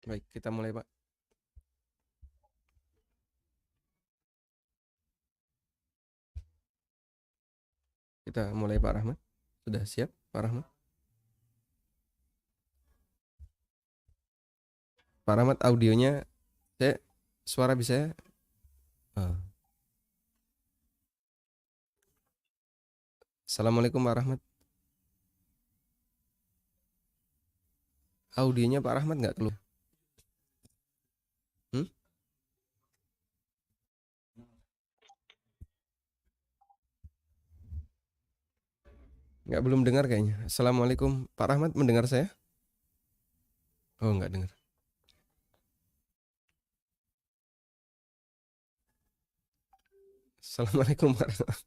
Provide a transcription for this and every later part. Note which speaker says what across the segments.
Speaker 1: Baik, kita mulai, Pak. Kita mulai, Pak Rahmat. Sudah siap, Pak Rahmat? Pak Rahmat, audionya suara bisa ya? Assalamualaikum, Pak Rahmat. Audionya Pak Rahmat nggak keluar? Nggak, belum dengar kayaknya. Assalamualaikum, Pak Rahmat, mendengar saya? Oh, nggak dengar. Assalamualaikum, Pak Rahmat.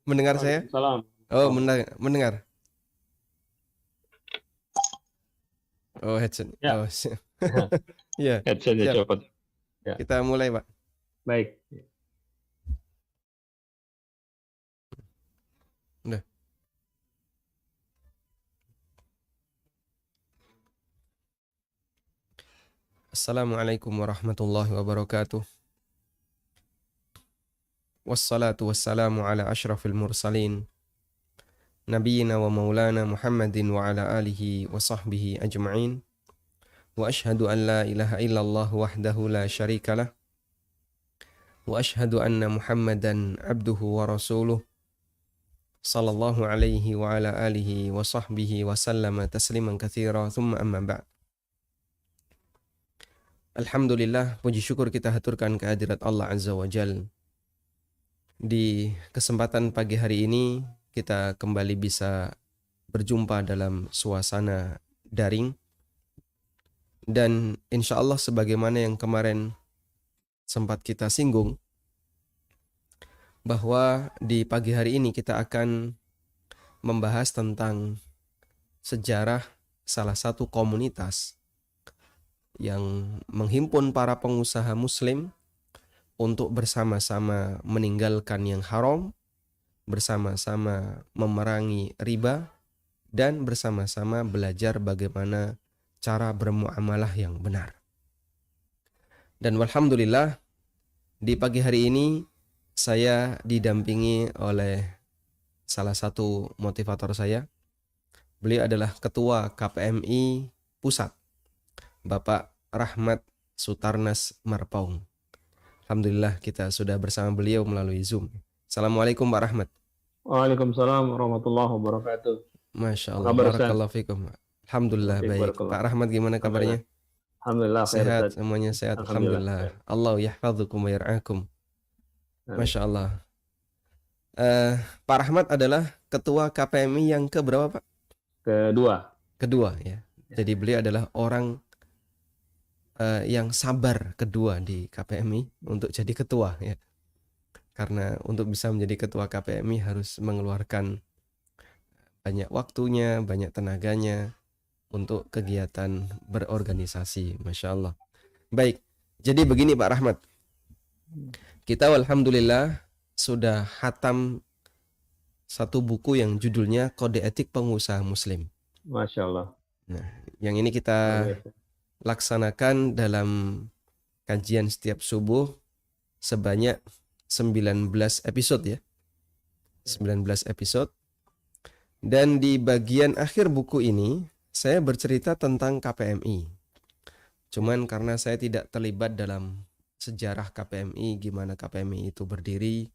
Speaker 1: Mendengar saya?
Speaker 2: Waalaikumsalam.
Speaker 1: Oh, mendengar. Oh, headset.
Speaker 2: Ya.
Speaker 1: Oh, iya.
Speaker 2: Headsetnya
Speaker 1: Siap.
Speaker 2: copot. Ya.
Speaker 1: Kita mulai, Pak.
Speaker 2: Baik.
Speaker 1: Udah. Assalamualaikum warahmatullahi wabarakatuh. Wassalatu wassalamu ala ashrafil mursalin Nabiyyina wa maulana Muhammadin wa ala alihi wa sahbihi ajma'in. Wa ashhadu an la ilaha illallah wahdahu la syarika lah. Wa ashhadu anna Muhammadan abduhu wa rasuluh. Sallallahu alaihi wa ala alihi wa sahbihi wa sallama tasliman katsira. Thumma amma ba'd. Alhamdulillah, puji syukur kita haturkan kehadirat Allah Azza wa Jal. Di kesempatan pagi hari ini kita kembali bisa berjumpa dalam suasana daring, dan insya Allah sebagaimana yang kemarin sempat kita singgung, bahwa di pagi hari ini kita akan membahas tentang sejarah salah satu komunitas yang menghimpun para pengusaha muslim untuk bersama-sama meninggalkan yang haram, bersama-sama memerangi riba, dan bersama-sama belajar bagaimana cara bermuamalah yang benar. Dan walhamdulillah, di pagi hari ini saya didampingi oleh salah satu motivator saya. Beliau adalah Ketua KPMI Pusat, Bapak Rahmat Sutarnas Marpaung. Alhamdulillah kita sudah bersama beliau melalui Zoom. Assalamualaikum, Pak Rahmat.
Speaker 2: Waalaikumsalam warahmatullahi wabarakatuh.
Speaker 1: Masya Allah, barakallahu fikum. Alhamdulillah baik. Pak Rahmat, gimana kabarnya?
Speaker 2: Alhamdulillah
Speaker 1: sehat, semuanya sehat. Alhamdulillah. Allah yahfadzukum wa yar'akum. Masya Allah. Pak Rahmat adalah Ketua KPMI yang keberapa, Pak? Kedua ya. Jadi beliau adalah orang yang sabar kedua di KPMI untuk jadi ketua ya. Karena untuk bisa menjadi ketua KPMI harus mengeluarkan banyak waktunya, banyak tenaganya untuk kegiatan berorganisasi. Masya Allah. Baik, jadi begini Pak Rahmat. Kita alhamdulillah sudah hatam satu buku yang judulnya Kode Etik Pengusaha Muslim.
Speaker 2: Masya Allah.
Speaker 1: Nah, yang ini kita laksanakan dalam kajian setiap subuh sebanyak 19 episode ya. 19 episode. Dan di bagian akhir buku ini saya bercerita tentang KPMI. Cuman karena saya tidak terlibat dalam sejarah KPMI, gimana KPMI itu berdiri,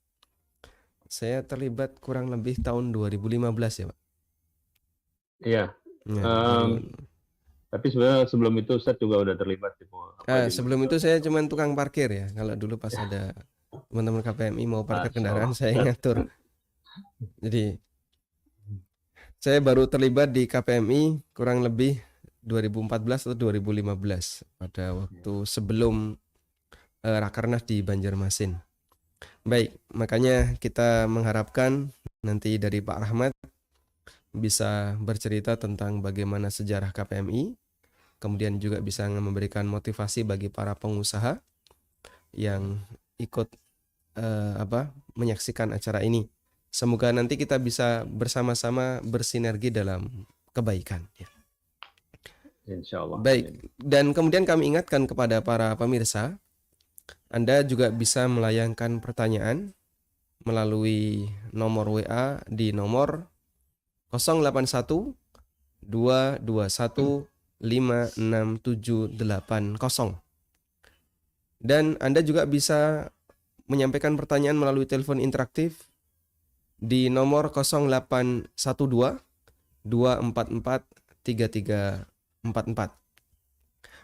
Speaker 1: saya terlibat kurang lebih tahun 2015 ya, Pak.
Speaker 2: Iya. Tapi sebenarnya sebelum itu Ustaz juga udah terlibat.
Speaker 1: Sebelum itu saya cuma tukang parkir ya. Kalau dulu pas ada teman-teman KPMI mau parkir kendaraan, saya ngatur. Jadi saya baru terlibat di KPMI kurang lebih 2014 atau 2015 pada waktu sebelum Rakernas di Banjarmasin. Baik, makanya kita mengharapkan nanti dari Pak Rahmat bisa bercerita tentang bagaimana sejarah KPMI, kemudian juga bisa memberikan motivasi bagi para pengusaha yang ikut menyaksikan acara ini. Semoga nanti kita bisa bersama-sama bersinergi dalam kebaikan ya.
Speaker 2: Insya Allah.
Speaker 1: Baik, dan kemudian kami ingatkan kepada para pemirsa, Anda juga bisa melayangkan pertanyaan melalui nomor WA di nomor 081 221 56780. Dan Anda juga bisa menyampaikan pertanyaan melalui telepon interaktif di nomor 0812 244 3344.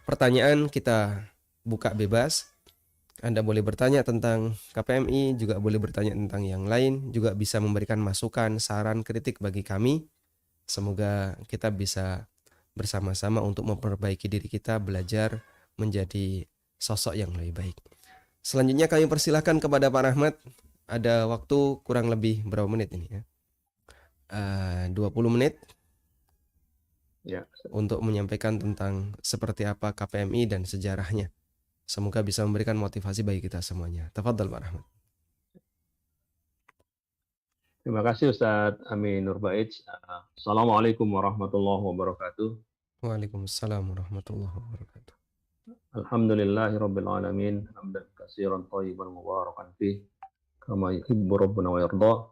Speaker 1: Pertanyaan kita buka bebas. Anda boleh bertanya tentang KPMI, juga boleh bertanya tentang yang lain, juga bisa memberikan masukan, saran, kritik bagi kami. Semoga kita bisa bersama-sama untuk memperbaiki diri kita, belajar menjadi sosok yang lebih baik. Selanjutnya kami persilahkan kepada Pak Rahmat. Ada waktu kurang lebih berapa menit ini ya? 20 menit
Speaker 2: Ya.
Speaker 1: untuk menyampaikan tentang seperti apa KPMI dan sejarahnya. Semoga bisa memberikan motivasi bagi kita semuanya. Tafadhal Pak Rahmat.
Speaker 2: Terima kasih Ustadz Amin Nurbait. Assalamualaikum warahmatullahi wabarakatuh.
Speaker 1: Waalaikumsalam warahmatullahi wabarakatuh.
Speaker 2: Alhamdulillahirabbil alamin, hamdan katsiran thayyiban mubarakan fih, kama yuhibbu rabbuna wa yarda.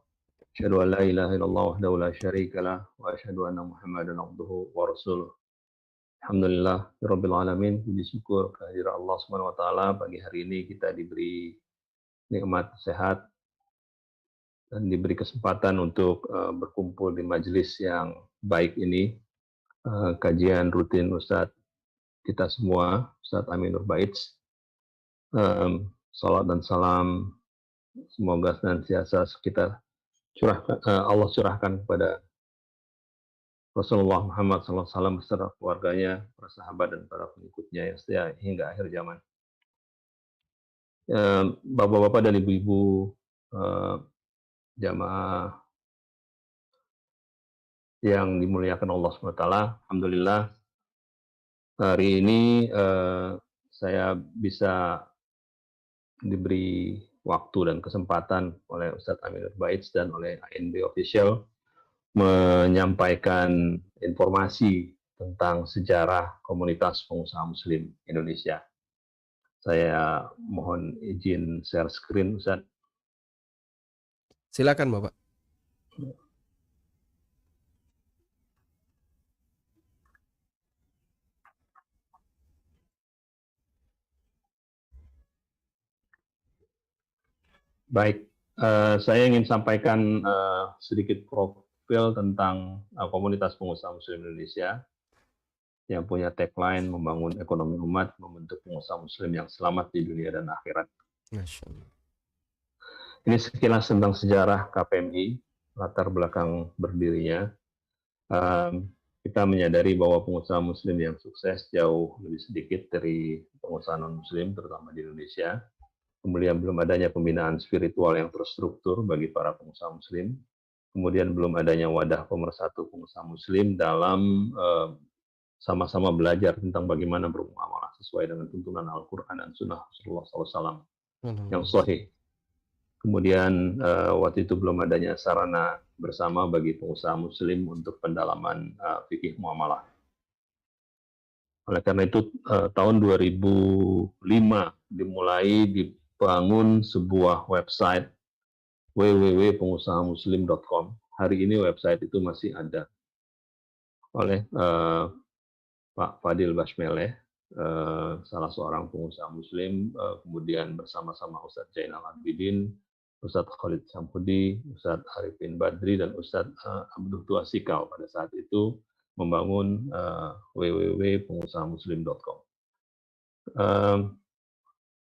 Speaker 2: Asyhadu an la ilaha illallah wahdahu la syarika lah wa asyhadu anna Muhammadan abduhu wa rasuluh. Alhamdulillah rabbil alamin, puji syukur kehadirat Allah Subhanahu wa taala. Pagi hari ini kita diberi nikmat sehat dan diberi kesempatan untuk berkumpul di majelis yang baik ini, kajian rutin Ustadz kita semua, Ustadz Amin Nurbait. Salat dan salam semoga senantiasa kita Allah curahkan kepada Rasulullah Muhammad SAW beserta keluarganya, para sahabat dan para pengikutnya yang setia hingga akhir zaman. Bapak-bapak dan ibu-ibu jamaah yang dimuliakan Allah SWT, alhamdulillah hari ini saya bisa diberi waktu dan kesempatan oleh Ustadz Amin Nurbait dan oleh ANB Official menyampaikan informasi tentang sejarah komunitas pengusaha Muslim Indonesia. Saya mohon izin share screen, Ustaz.
Speaker 1: Silakan Bapak.
Speaker 2: Baik, saya ingin sampaikan sedikit profil tentang komunitas pengusaha Muslim Indonesia yang punya tagline membangun ekonomi umat, membentuk pengusaha Muslim yang selamat di dunia dan akhirat.
Speaker 1: Masya Allah.
Speaker 2: Ini sekilas tentang sejarah KPMI, latar belakang berdirinya. Kita menyadari bahwa pengusaha Muslim yang sukses jauh lebih sedikit dari pengusaha non-Muslim, terutama di Indonesia. Kemudian belum adanya pembinaan spiritual yang terstruktur bagi para pengusaha Muslim. Kemudian belum adanya wadah pemersatu pengusaha Muslim dalam sama-sama belajar tentang bagaimana bermuamalah sesuai dengan tuntunan Al-Quran dan Sunnah Rasulullah SAW yang sahih. Kemudian waktu itu belum adanya sarana bersama bagi pengusaha Muslim untuk pendalaman fikih muamalah. Oleh karena itu tahun 2005 dimulai dibangun sebuah website www.pengusahamuslim.com. Hari ini website itu masih ada oleh Pak Fadil Basmeleh, salah seorang pengusaha Muslim, kemudian bersama-sama Ustadz Zainal Abidin, Ustadz Khalid Samhudi, Ustadz Arifin Badri, dan Ustadz Abdul Tuasikal pada saat itu membangun www.pengusahamuslim.com.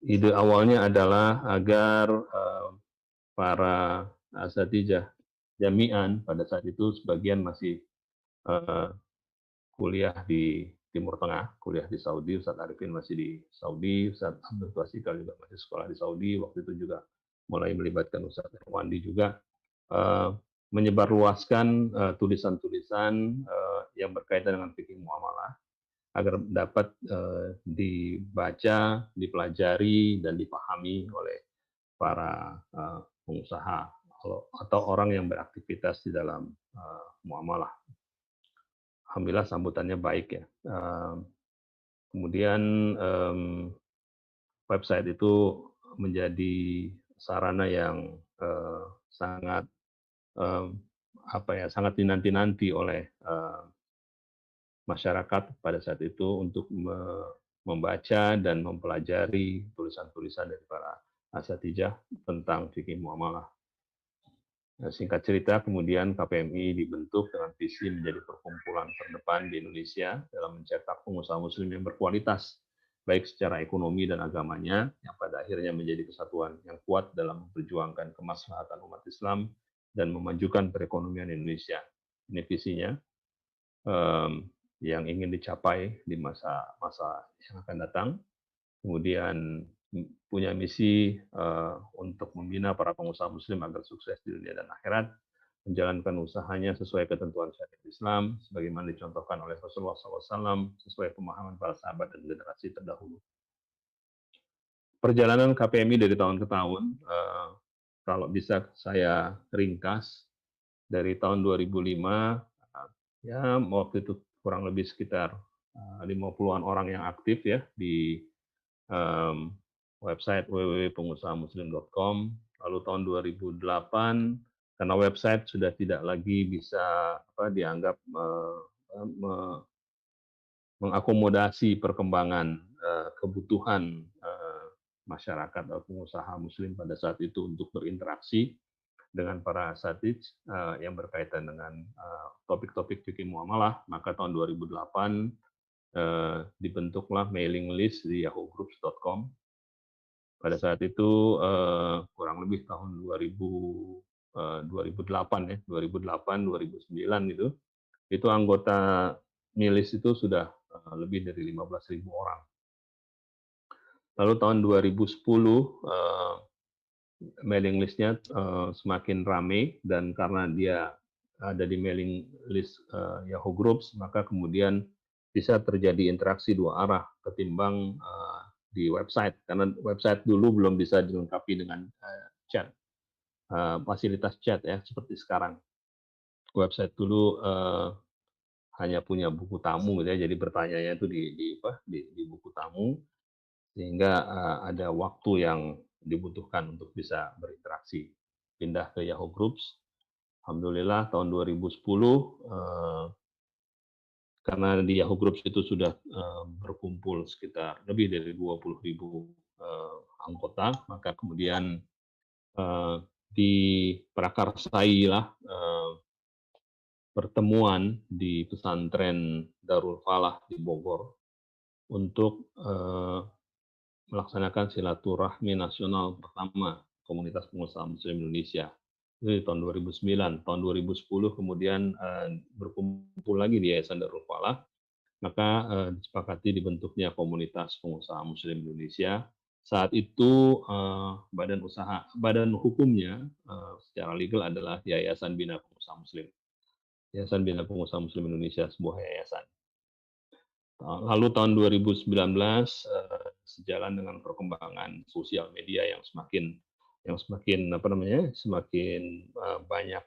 Speaker 2: Ide awalnya adalah agar para asatijah jami'an pada saat itu sebagian masih kuliah di Timur Tengah, kuliah di Saudi. Ustadz Arifin masih di Saudi, Ustadz Abdul Tuasikal juga masih sekolah di Saudi. Waktu itu juga mulai melibatkan Ustadz Irwandi juga menyebarluaskan tulisan-tulisan yang berkaitan dengan fikih muamalah agar dapat dibaca, dipelajari, dan dipahami oleh para pengusaha atau orang yang beraktivitas di dalam muamalah. alhamdulillah sambutannya baik ya. Kemudian website itu menjadi sarana yang sangat sangat dinanti-nanti oleh masyarakat pada saat itu untuk membaca dan mempelajari tulisan-tulisan dari para asatidjah tentang fikih muamalah. Singkat cerita, kemudian KPMI dibentuk dengan visi menjadi perkumpulan terdepan di Indonesia dalam mencetak pengusaha muslim yang berkualitas, baik secara ekonomi dan agamanya, yang pada akhirnya menjadi kesatuan yang kuat dalam memperjuangkan kemaslahatan umat Islam dan memajukan perekonomian Indonesia. Ini visinya yang ingin dicapai di masa yang akan datang. Kemudian punya misi untuk membina para pengusaha muslim agar sukses di dunia dan akhirat, menjalankan usahanya sesuai ketentuan syariat Islam, sebagaimana dicontohkan oleh Rasulullah SAW, sesuai pemahaman para sahabat dan generasi terdahulu. Perjalanan KPMI dari tahun ke tahun, kalau bisa saya ringkas, dari tahun 2005, ya waktu itu kurang lebih sekitar 50-an orang yang aktif ya di website www.pengusahamuslim.com. Lalu tahun 2008, karena website sudah tidak lagi bisa dianggap mengakomodasi perkembangan kebutuhan masyarakat atau pengusaha muslim pada saat itu untuk berinteraksi dengan para asatidz yang berkaitan dengan topik-topik fikih muamalah, maka tahun 2008 dibentuklah mailing list di yahoogroups.com. Pada saat itu kurang lebih tahun 2008 ya, 2008 2009 itu anggota milis itu sudah lebih dari 15.000 orang. Lalu tahun 2010 mailing listnya semakin ramai, dan karena dia ada di mailing list Yahoo Groups, maka kemudian bisa terjadi interaksi dua arah ketimbang di website, karena website dulu belum bisa dilengkapi dengan chat, fasilitas chat ya seperti sekarang. Website dulu hanya punya buku tamu gitu ya, jadi bertanya itu di buku tamu, sehingga ada waktu yang dibutuhkan untuk bisa berinteraksi. Pindah ke Yahoo Groups, alhamdulillah tahun 2010 karena di Yahoo Groups itu sudah berkumpul sekitar lebih dari 20.000 anggota, maka kemudian diprakarsailah pertemuan di pesantren Darul Falah di Bogor untuk melaksanakan silaturahmi nasional pertama komunitas pengusaha muslim Indonesia. Itu di tahun 2009. Tahun 2010 kemudian berkumpul lagi di Yayasan Darul Falah, maka disepakati dibentuknya komunitas pengusaha muslim Indonesia. Saat itu badan hukumnya secara legal adalah Yayasan Bina Pengusaha Muslim. Yayasan Bina Pengusaha Muslim Indonesia, sebuah yayasan. Lalu tahun 2019 sejalan dengan perkembangan sosial media yang semakin banyak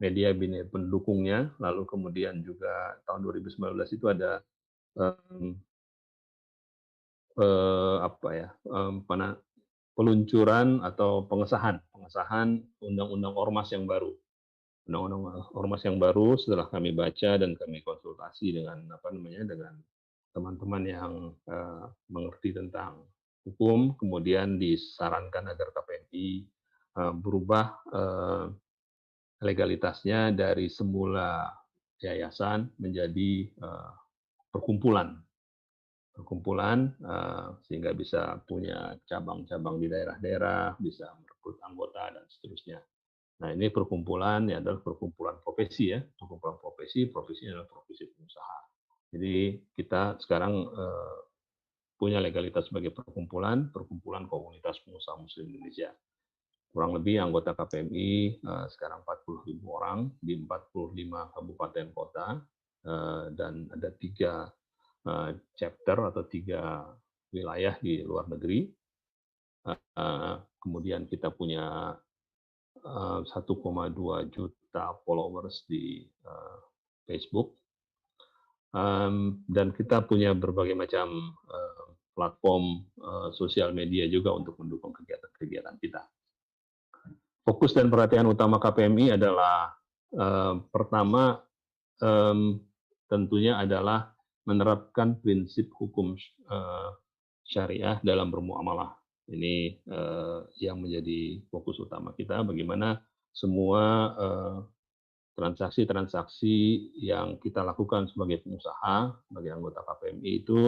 Speaker 2: media pendukungnya. Lalu kemudian juga tahun 2019 itu ada peluncuran atau pengesahan undang-undang ormas yang baru. Undang-undang ormas yang baru setelah kami baca dan kami konsultasi dengan dengan teman-teman yang mengerti tentang hukum, kemudian disarankan agar KPMI berubah legalitasnya dari semula yayasan menjadi perkumpulan, sehingga bisa punya cabang-cabang di daerah-daerah, bisa merekrut anggota dan seterusnya. Nah, ini perkumpulan ya adalah perkumpulan profesi ya, perkumpulan profesi adalah profesi pengusaha. Jadi kita sekarang punya legalitas sebagai perkumpulan komunitas pengusaha muslim Indonesia. Kurang lebih anggota KPMI sekarang 40.000 orang di 45 kabupaten kota, dan ada 3 chapter atau 3 wilayah di luar negeri. Kemudian kita punya 1,2 juta followers di Facebook. Dan kita punya berbagai macam platform sosial media juga untuk mendukung kegiatan-kegiatan kita. Fokus dan perhatian utama KPMI adalah pertama tentunya adalah menerapkan prinsip hukum syariah dalam bermuamalah. Ini yang menjadi fokus utama kita, bagaimana semua transaksi-transaksi yang kita lakukan sebagai pengusaha, sebagai anggota KPMI itu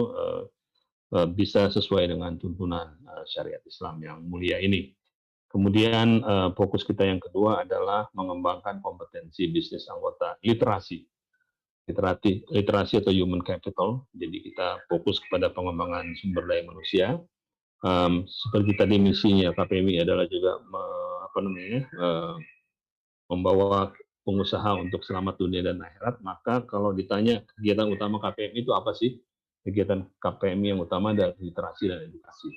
Speaker 2: bisa sesuai dengan tuntunan syariat Islam yang mulia ini. Kemudian fokus kita yang kedua adalah mengembangkan kompetensi bisnis anggota, literasi atau human capital. Jadi kita fokus kepada pengembangan sumber daya manusia. Seperti tadi misinya KPMI adalah juga membawa pengusaha untuk selamat dunia dan akhirat. Maka kalau ditanya kegiatan utama KPMI itu apa sih? Kegiatan KPMI yang utama adalah literasi dan edukasi.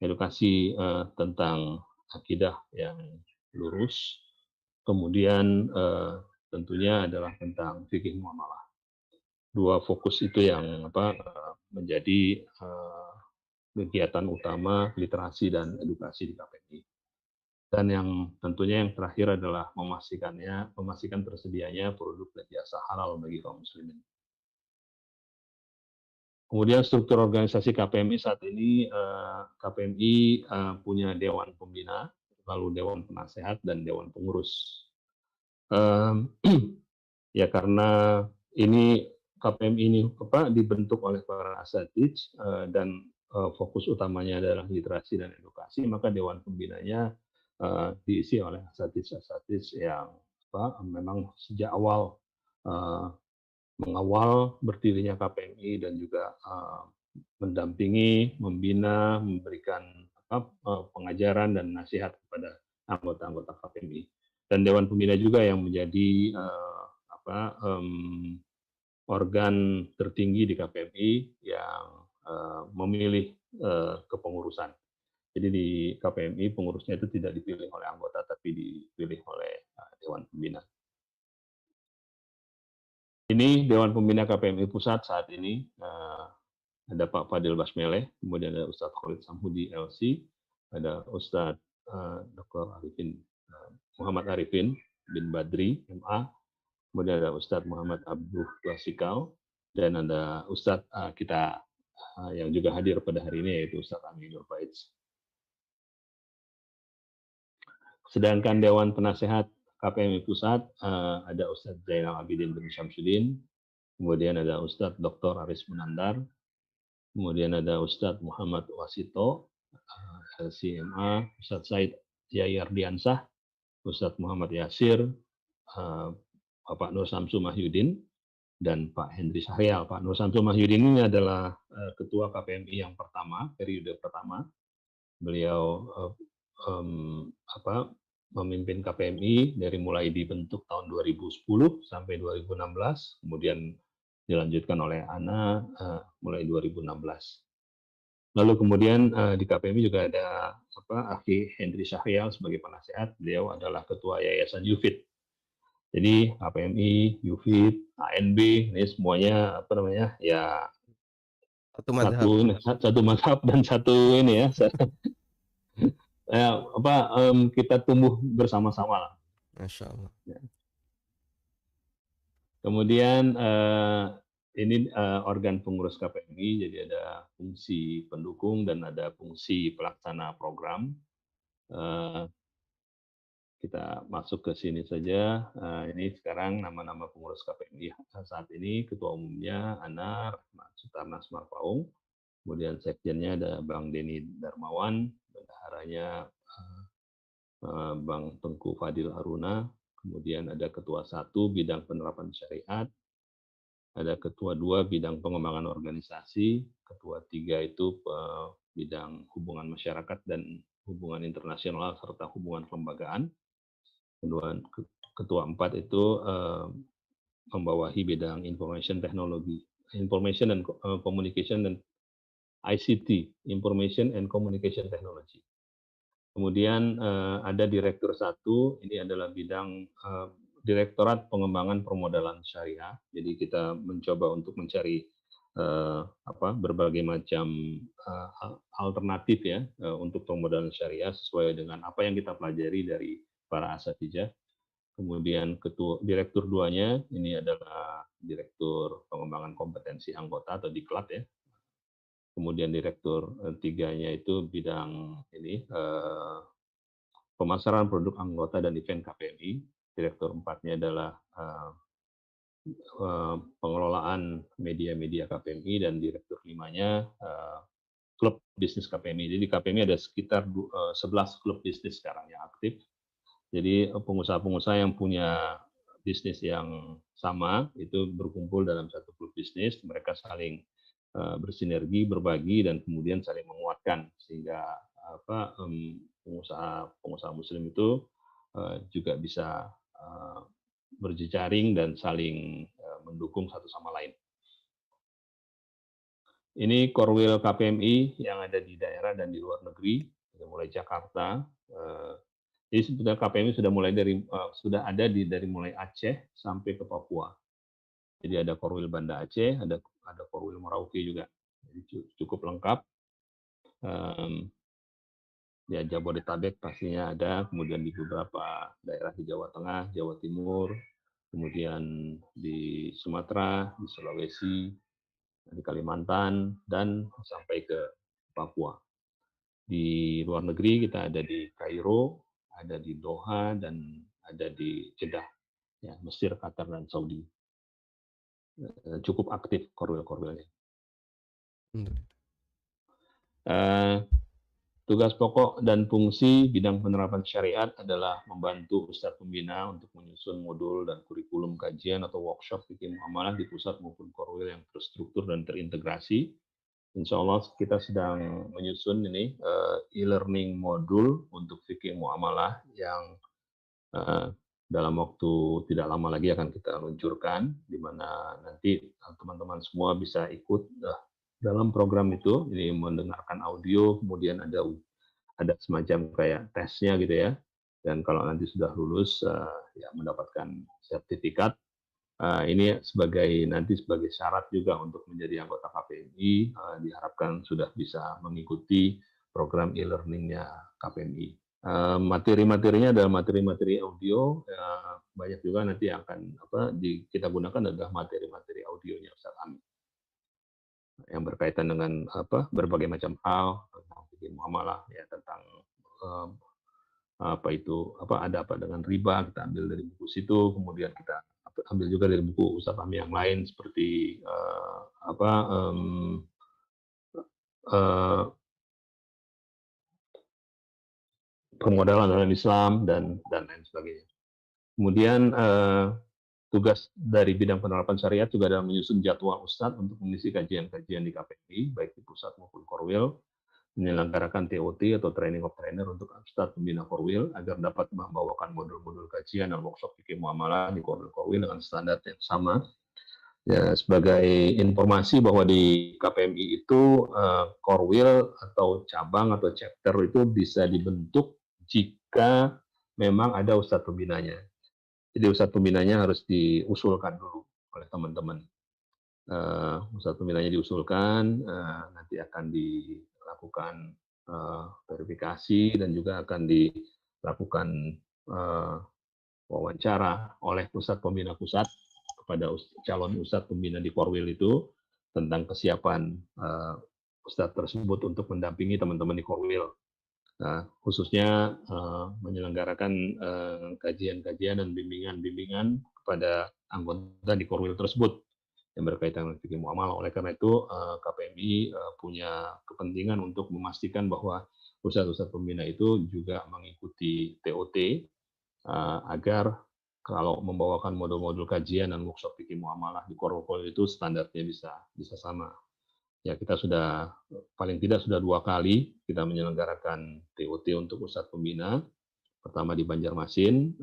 Speaker 2: Edukasi tentang akidah yang lurus, kemudian tentunya adalah tentang fikih muamalah. Dua fokus itu yang menjadi kegiatan utama literasi dan edukasi di KPMI. Dan yang tentunya yang terakhir adalah memastikan tersedianya produk dan jasa halal bagi kaum muslimin. Kemudian struktur organisasi KPMI saat ini, KPMI punya Dewan Pembina, lalu Dewan Penasehat, dan Dewan Pengurus. Ya karena ini KPMI ini dibentuk oleh para asatidz dan fokus utamanya adalah literasi dan edukasi, maka Dewan Pembinanya diisi oleh asatidz yang memang sejak awal mengawal berdirinya KPMI dan juga mendampingi, membina, memberikan pengajaran dan nasihat kepada anggota-anggota KPMI. Dan Dewan Pembina juga yang menjadi organ tertinggi di KPMI yang memilih kepengurusan. Jadi di KPMI pengurusnya itu tidak dipilih oleh anggota, tapi dipilih oleh Dewan Pembina. Ini Dewan Pembina KPMI Pusat saat ini. Ada Pak Fadil Basmeleh, kemudian ada Ustadz Khalid Samhudi LC, ada Ustadz Dr. Muhammad Arifin bin Badri MA, kemudian ada Ustadz Muhammad Abdul Wasikal, dan ada Ustadz kita yang juga hadir pada hari ini, yaitu Ustadz Aminul Faiz. Sedangkan Dewan Penasehat KPMI Pusat ada Ustadz Zainal Abidin bin Syamsuddin, kemudian ada Ustadz Dr. Aris Munandar, kemudian ada Ustadz Muhammad Wasito, LCMA, Ustadz Said Yayardiansah, Ustadz Muhammad Yasir, Bapak Nur Samsu Mahyudin, dan Pak Hendri Syahrial. Pak Nur Samsu Mahyudin ini adalah Ketua KPMI yang pertama, periode pertama. Beliau memimpin KPMI dari mulai dibentuk tahun 2010 sampai 2016, kemudian dilanjutkan oleh Ana mulai 2016. Lalu kemudian di KPMI juga ada Akhi Hendri Syahrial sebagai penasehat. Beliau adalah Ketua Yayasan Yufid. Jadi KPMI, Yufid, ANB ini semuanya ya satu mazhab dan satu ini ya. Kita tumbuh bersama-sama lah.
Speaker 1: Masya Allah.
Speaker 2: Ya. Kemudian ini organ pengurus KPMI, jadi ada fungsi pendukung dan ada fungsi pelaksana program. Kita masuk ke sini saja. Ini sekarang nama-nama pengurus KPMI saat ini. Ketua umumnya Ana Sutarnas Marpaung, kemudian sekjennya ada Bang Denny Darmawan, bendaharanya Bang Tengku Fadil Aruna, kemudian ada Ketua 1 bidang penerapan syariat, ada Ketua 2 bidang pengembangan organisasi, Ketua 3 itu bidang hubungan masyarakat dan hubungan internasional serta hubungan kelembagaan. Ketua 4 itu membawahi bidang information technology, information and communication dan ICT, information and communication technology. Kemudian ada Direktur 1, ini adalah bidang Direktorat Pengembangan Permodalan Syariah. Jadi kita mencoba untuk mencari berbagai macam alternatif ya untuk permodalan syariah sesuai dengan apa yang kita pelajari dari para asatidjah. Kemudian Direktur 2-nya ini adalah Direktur Pengembangan Kompetensi Anggota atau Diklat ya. Kemudian Direktur 3-nya itu bidang ini pemasaran produk anggota dan event KPMI. Direktur 4-nya adalah pengelolaan media-media KPMI, dan Direktur 5-nya klub bisnis KPMI. Jadi KPMI ada sekitar 11 klub bisnis sekarang yang aktif. Jadi pengusaha-pengusaha yang punya bisnis yang sama itu berkumpul dalam satu klub bisnis, mereka saling bersinergi, berbagi, dan kemudian saling menguatkan sehingga pengusaha Muslim itu juga bisa berjejaring dan saling mendukung satu sama lain. Ini Korwil KPMI yang ada di daerah dan di luar negeri, mulai Jakarta. Jadi sebenarnya KPMI sudah ada dari mulai Aceh sampai ke Papua. Jadi ada Korwil Banda Aceh, ada Korwil Merauke juga. Jadi cukup lengkap. Ya Jabodetabek pastinya ada, kemudian di beberapa daerah di Jawa Tengah, Jawa Timur, kemudian di Sumatera, di Sulawesi, di Kalimantan, dan sampai ke Papua. Di luar negeri kita ada di Kairo, ada di Doha, dan ada di Jeddah, ya, Mesir, Qatar, dan Saudi. Cukup aktif korwil-korwilnya. Tugas pokok dan fungsi bidang penerapan syariat adalah membantu Ustadz Pembina untuk menyusun modul dan kurikulum kajian atau workshop fikih muamalah di pusat maupun korwil yang terstruktur dan terintegrasi. Insya Allah kita sedang menyusun ini e-learning modul untuk fikih muamalah yang dalam waktu tidak lama lagi akan kita luncurkan, di mana nanti teman-teman semua bisa ikut dalam program itu. Ini mendengarkan audio, kemudian ada semacam kayak tesnya gitu ya. Dan kalau nanti sudah lulus, ya mendapatkan sertifikat. Ini nanti sebagai syarat juga untuk menjadi anggota KPMI, diharapkan sudah bisa mengikuti program e-learningnya KPMI. Materi-materinya adalah materi-materi audio, banyak juga nanti yang akan kita gunakan adalah materi-materi audionya Ustaz Amin yang berkaitan dengan berbagai macam hal tentang fikih muamalah, ya, tentang ada apa dengan riba, kita ambil dari buku situ, kemudian kita ambil juga dari buku Ustaz Amin yang lain seperti permodalan dalam Islam dan lain sebagainya. Kemudian tugas dari bidang penerapan syariat juga adalah menyusun jadwal Ustadz untuk mengisi kajian-kajian di KPMI, baik di pusat maupun Korwil, menyelenggarakan TOT atau Training of Trainer untuk Ustadz Pembina Korwil, agar dapat membawakan modul-modul kajian dan workshop fikih muamalah di Korwil dengan standar yang sama. Ya, sebagai informasi bahwa di KPMI itu Korwil atau cabang atau chapter itu bisa dibentuk jika memang ada Ustadz Pembinanya. Jadi Ustadz Pembinanya harus diusulkan dulu oleh teman-teman. Ustadz Pembinanya diusulkan, nanti akan dilakukan verifikasi dan juga akan dilakukan wawancara oleh Ustadz Pembina Pusat kepada calon Ustadz Pembina di Korwil itu tentang kesiapan Ustadz tersebut untuk mendampingi teman-teman di Korwil. Khususnya menyelenggarakan kajian-kajian dan bimbingan-bimbingan kepada anggota di Korwil tersebut yang berkaitan dengan fikih muamalah. Oleh karena itu KPMI punya kepentingan untuk memastikan bahwa ustadz-ustadz pembina itu juga mengikuti TOT agar kalau membawakan modul-modul kajian dan workshop fikih muamalah di Korwil itu standarnya bisa sama. Ya, kita sudah paling tidak sudah 2 kali kita menyelenggarakan TOT untuk Ustadz Pembina. Pertama di Banjarmasin,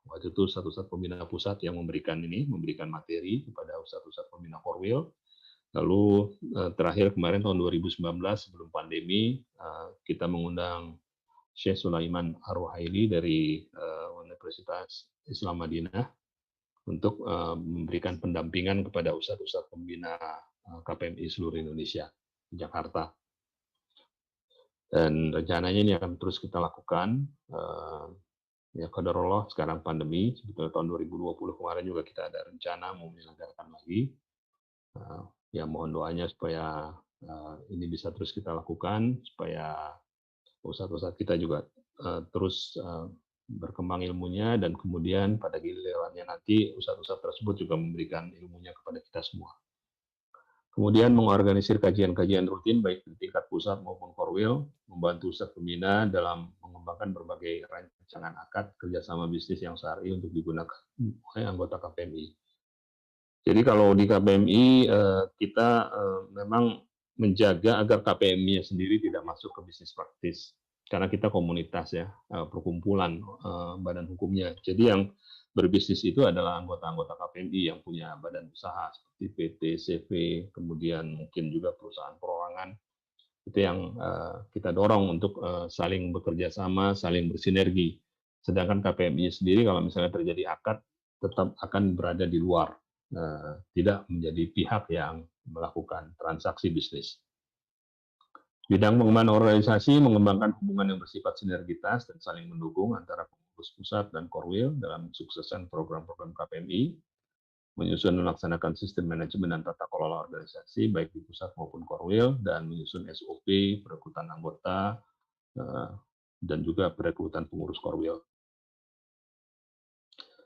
Speaker 2: waktu itu Ustadz Pembina Pusat yang memberikan materi kepada Ustadz Pembina Korwil. Lalu terakhir kemarin tahun 2019 sebelum pandemi, kita mengundang Syekh Sulaiman Ar-Ruhaili dari Universitas Islam Madinah untuk memberikan pendampingan kepada ustadz-ustadz pembina KPMI seluruh Indonesia di Jakarta. Dan rencananya ini akan terus kita lakukan. Ya qadarullah, sekarang pandemi, sebetulnya tahun 2020 kemarin juga kita ada rencana mau menyelenggarakan lagi. Ya mohon doanya supaya ini bisa terus kita lakukan, supaya ustadz-ustadz kita juga terus berkembang ilmunya, dan kemudian pada gilirannya nanti ustadz-ustadz tersebut juga memberikan ilmunya kepada kita semua. Kemudian mengorganisir kajian-kajian rutin baik di tingkat pusat maupun korwil, membantu ustadz pembina dalam mengembangkan berbagai rancangan akad kerjasama bisnis yang syar'i untuk digunakan oleh anggota KPMI. Jadi kalau di KPMI kita memang menjaga agar KPMI sendiri tidak masuk ke bisnis praktis, karena kita komunitas ya, perkumpulan badan hukumnya. Jadi yang berbisnis itu adalah anggota-anggota KPMI yang punya badan usaha seperti PT, CV, kemudian mungkin juga perusahaan perorangan. Itu yang kita dorong untuk saling bekerja sama, saling bersinergi. Sedangkan KPMI sendiri kalau misalnya terjadi akad, tetap akan berada di luar, tidak menjadi pihak yang melakukan transaksi bisnis. Bidang pengembangan organisasi mengembangkan hubungan yang bersifat sinergitas dan saling mendukung antara pengurus pusat dan korwil dalam mensukseskan program-program KPMI, menyusun dan melaksanakan sistem manajemen dan tata kelola organisasi baik di pusat maupun korwil, dan menyusun SOP perekrutan anggota dan juga perekrutan pengurus korwil.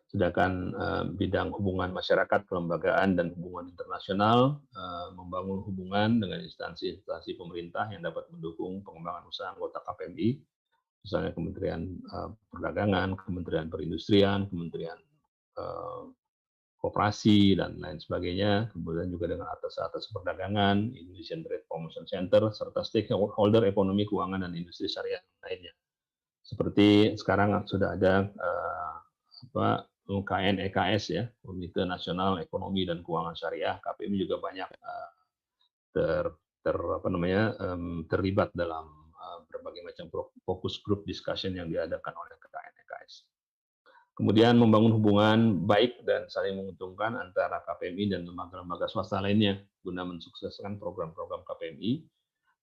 Speaker 2: Sedangkan bidang hubungan masyarakat, kelembagaan, dan hubungan internasional membangun hubungan dengan instansi-instansi pemerintah yang dapat mendukung pengembangan usaha anggota KPMI, misalnya Kementerian Perdagangan, Kementerian Perindustrian, Kementerian Koperasi, dan lain sebagainya. Kemudian juga dengan atas-atas perdagangan, Indonesian Trade Promotion Center, serta stakeholder ekonomi, keuangan, dan industri syariah lainnya. Seperti sekarang sudah ada KNEKS ya, Komite Nasional Ekonomi dan Keuangan Syariah. KPMI juga banyak terlibat dalam berbagai macam fokus group discussion yang diadakan oleh KNEKS. Kemudian membangun hubungan baik dan saling menguntungkan antara KPMI dan lembaga-lembaga swasta lainnya guna mensukseskan program-program KPMI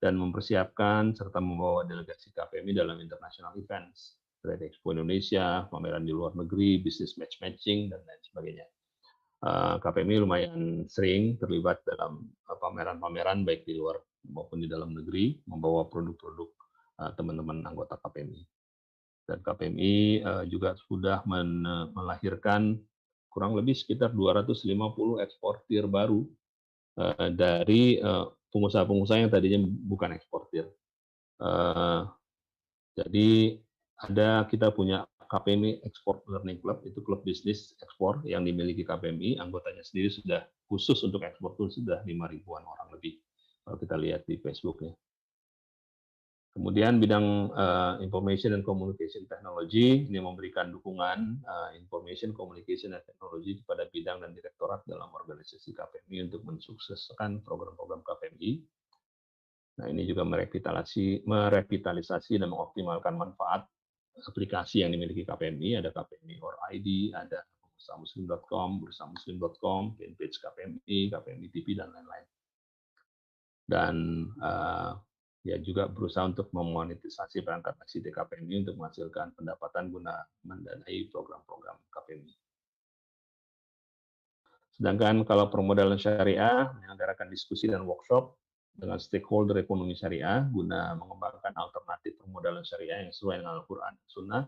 Speaker 2: dan mempersiapkan serta membawa delegasi KPMI dalam international events, Trade Expo Indonesia, pameran di luar negeri, bisnis matching, dan lain sebagainya. KPMI lumayan sering terlibat dalam pameran-pameran baik di luar maupun di dalam negeri, membawa produk-produk teman-teman anggota KPMI. Dan KPMI juga sudah melahirkan kurang lebih sekitar 250 eksportir baru dari pengusaha-pengusaha yang tadinya bukan eksportir. Jadi kita punya KPMI Export Learning Club, itu klub bisnis ekspor yang dimiliki KPMI, anggotanya sendiri sudah khusus untuk ekspor itu sudah 5.000-an orang lebih, kalau kita lihat di Facebook ya. Kemudian bidang Information and Communication Technology, ini memberikan dukungan Information, Communication, dan Technology kepada bidang dan direktorat dalam organisasi KPMI untuk mensukseskan program-program KPMI. Nah, ini juga merevitalisasi dan mengoptimalkan manfaat aplikasi yang dimiliki KPMI. Ada KPMI Or ID, ada bursamuslim.com, bursamuslim.com, fanpage KPMI, KPMI TV, dan lain-lain. Dan ya juga berusaha untuk memonetisasi perangkat ICT KPMI untuk menghasilkan pendapatan guna mendanai program-program KPMI. Sedangkan kalau permodalan syariah, menyelenggarakan diskusi dan workshop dengan stakeholder ekonomi syariah guna mengembangkan alternatif permodalan syariah yang sesuai dengan Al-Quran dan Sunnah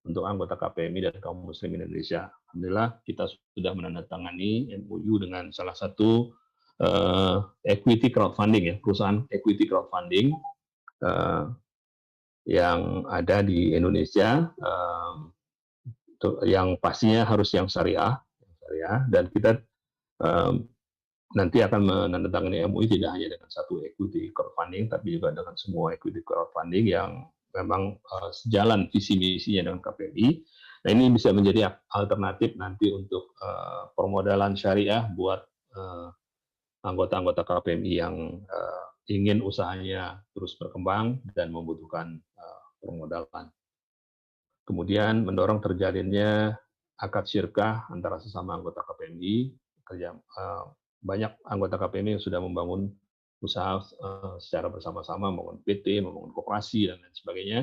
Speaker 2: untuk anggota KPMI dan kaum muslim Indonesia. Alhamdulillah kita sudah menandatangani MOU dengan salah satu equity crowdfunding ya, perusahaan equity crowdfunding yang ada di Indonesia, yang pastinya harus yang syariah, dan kita nanti akan menandatangani MOU tidak hanya dengan satu equity crowdfunding, tapi juga dengan semua equity crowdfunding yang memang sejalan visi misinya dengan KPMI. Nah, ini bisa menjadi alternatif nanti untuk permodalan syariah buat anggota-anggota KPMI yang ingin usahanya terus berkembang dan membutuhkan permodalan. Kemudian mendorong terjalinnya akad syirkah antara sesama anggota KPMI. Banyak anggota KPMI yang sudah membangun usaha secara bersama-sama, membangun PT, membangun koperasi, dan lain sebagainya.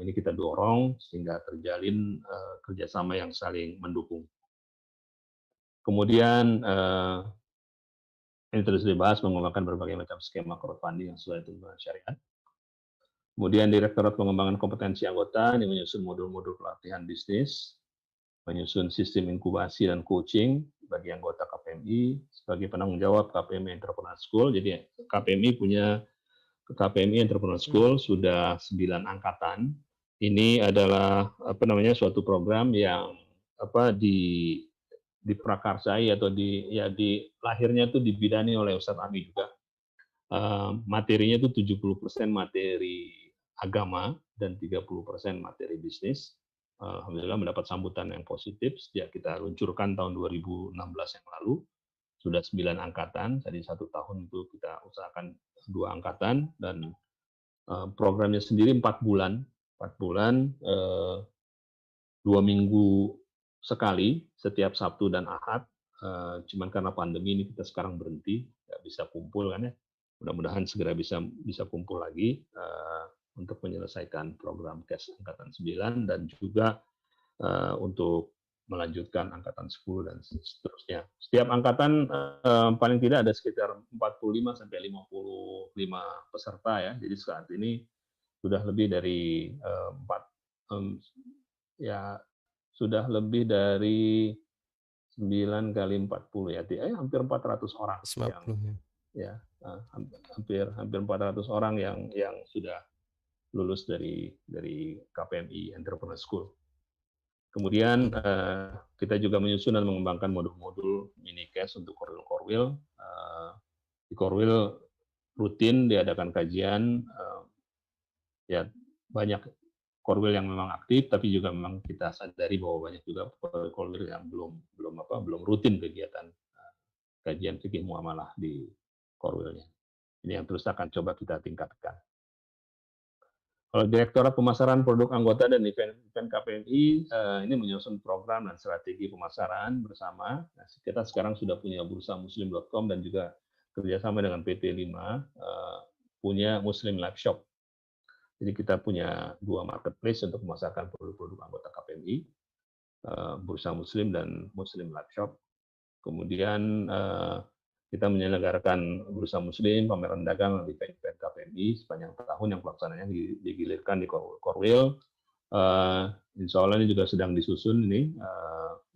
Speaker 2: Ini kita dorong sehingga terjalin kerjasama yang saling mendukung. Kemudian ini terus dibahas mengembangkan berbagai macam skema crowdfunding yang sesuai dengan syariat. Kemudian Direktorat Pengembangan Kompetensi Anggota ini menyusun modul-modul pelatihan bisnis, menyusun sistem inkubasi dan coaching bagi anggota KPMI sebagai penanggung jawab KPMI Entrepreneur School. Jadi KPMI punya KPMI Entrepreneur School sudah 9 angkatan. Ini adalah suatu program yang diprakarsai atau lahirnya itu dibidani oleh Ustadz Ami juga. Materinya itu 70% materi agama dan 30% materi bisnis. Alhamdulillah mendapat sambutan yang positif sejak kita luncurkan tahun 2016 yang lalu. Sudah 9 angkatan, jadi 1 tahun itu kita usahakan 2 angkatan, dan programnya sendiri 4 bulan. 4 bulan, 2 minggu sekali, setiap Sabtu dan Ahad. Cuman karena pandemi ini kita sekarang berhenti, nggak bisa kumpul kan ya. Mudah-mudahan segera bisa kumpul lagi untuk menyelesaikan program KES Angkatan 9 dan juga untuk melanjutkan Angkatan 10 dan seterusnya. Setiap angkatan paling tidak ada sekitar 45 sampai 55 peserta ya. Jadi saat ini sudah lebih dari sudah lebih dari 9 kali 40 ya, hampir 400 orang hampir 400 orang yang sudah lulus dari KPMI Entrepreneur School. Kemudian kita juga menyusun dan mengembangkan modul-modul mini cash untuk Korwil. Di Korwil rutin diadakan kajian, ya banyak Korwil yang memang aktif, tapi juga memang kita sadari bahwa banyak juga Korwil yang belum rutin kegiatan kajian fikih muamalah di Korwilnya. Ini yang terus akan coba kita tingkatkan. Kalau Direktorat Pemasaran Produk Anggota dan Event KPMI ini menyusun program dan strategi pemasaran bersama. Nah, kita sekarang sudah punya bursamuslim.com dan juga kerjasama dengan PT 5 punya Muslim Live Shop. Jadi kita punya 2 marketplace untuk memasarkan produk-produk anggota KPMI, Bursa Muslim dan Muslim Live Shop. Kemudian kita menyelenggarakan Bursa Muslim, pameran dagang, dan event KPMI sepanjang tahun yang pelaksanaannya digilirkan di Korwil. Insya Allah ini juga sedang disusun ini.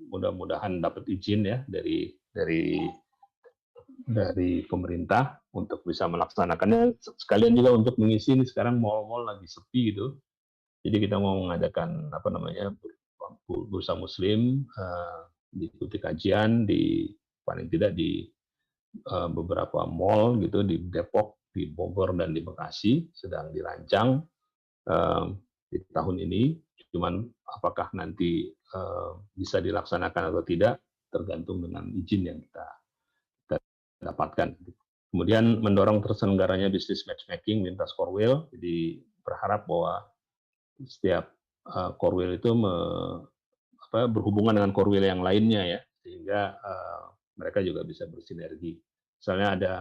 Speaker 2: Mudah-mudahan dapat izin ya dari pemerintah untuk bisa melaksanakannya. Sekalian juga untuk mengisi ini sekarang mal-mal lagi sepi gitu. Jadi kita mau mengadakan Bursa Muslim, diikuti kajian di paling tidak di beberapa mall gitu di Depok, di Bogor dan di Bekasi sedang dirancang di tahun ini. Cuman apakah nanti bisa dilaksanakan atau tidak tergantung dengan izin yang kita dapatkan. Kemudian mendorong terselenggaranya bisnis matchmaking lintas Korwil. Jadi berharap bahwa setiap Korwil itu berhubungan dengan Korwil yang lainnya ya, sehingga mereka juga bisa bersinergi. Misalnya ada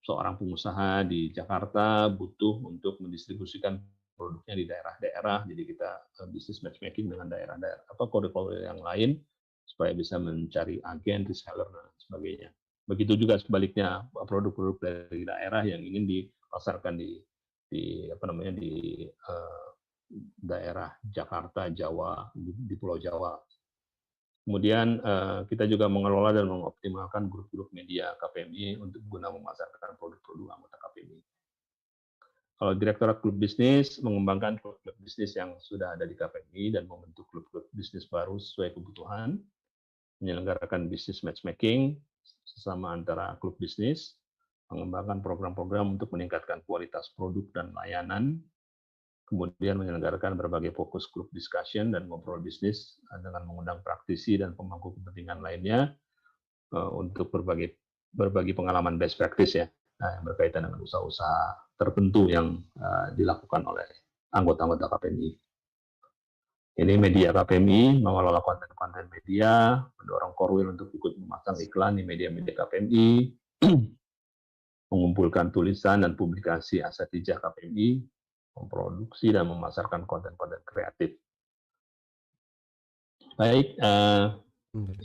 Speaker 2: seorang pengusaha di Jakarta butuh untuk mendistribusikan produknya di daerah-daerah, jadi kita bisnis matchmaking dengan daerah-daerah Korwil yang lain supaya bisa mencari agen, reseller dan sebagainya. Begitu juga sebaliknya produk-produk dari daerah yang ingin dipasarkan di daerah Jakarta, Jawa, di Pulau Jawa. Kemudian kita juga mengelola dan mengoptimalkan grup-grup media KPMI untuk guna memasarkan produk-produk anggota KPMI. Kalau Direktorat Klub Bisnis mengembangkan klub-klub bisnis yang sudah ada di KPMI dan membentuk klub-klub bisnis baru sesuai kebutuhan, menyelenggarakan bisnis matchmaking sesama antara klub bisnis, mengembangkan program-program untuk meningkatkan kualitas produk dan layanan, kemudian menyelenggarakan berbagai fokus group discussion dan ngobrol bisnis dengan mengundang praktisi dan pemangku kepentingan lainnya untuk berbagi pengalaman best practice ya, yang berkaitan dengan usaha-usaha tertentu yang dilakukan oleh anggota-anggota KPMI. Ini media KPMI mengelola konten-konten media, mendorong Korwil untuk ikut memasang iklan di media-media KPMI, mengumpulkan tulisan dan publikasi asatijah KPMI, memproduksi dan memasarkan konten-konten kreatif. Baik,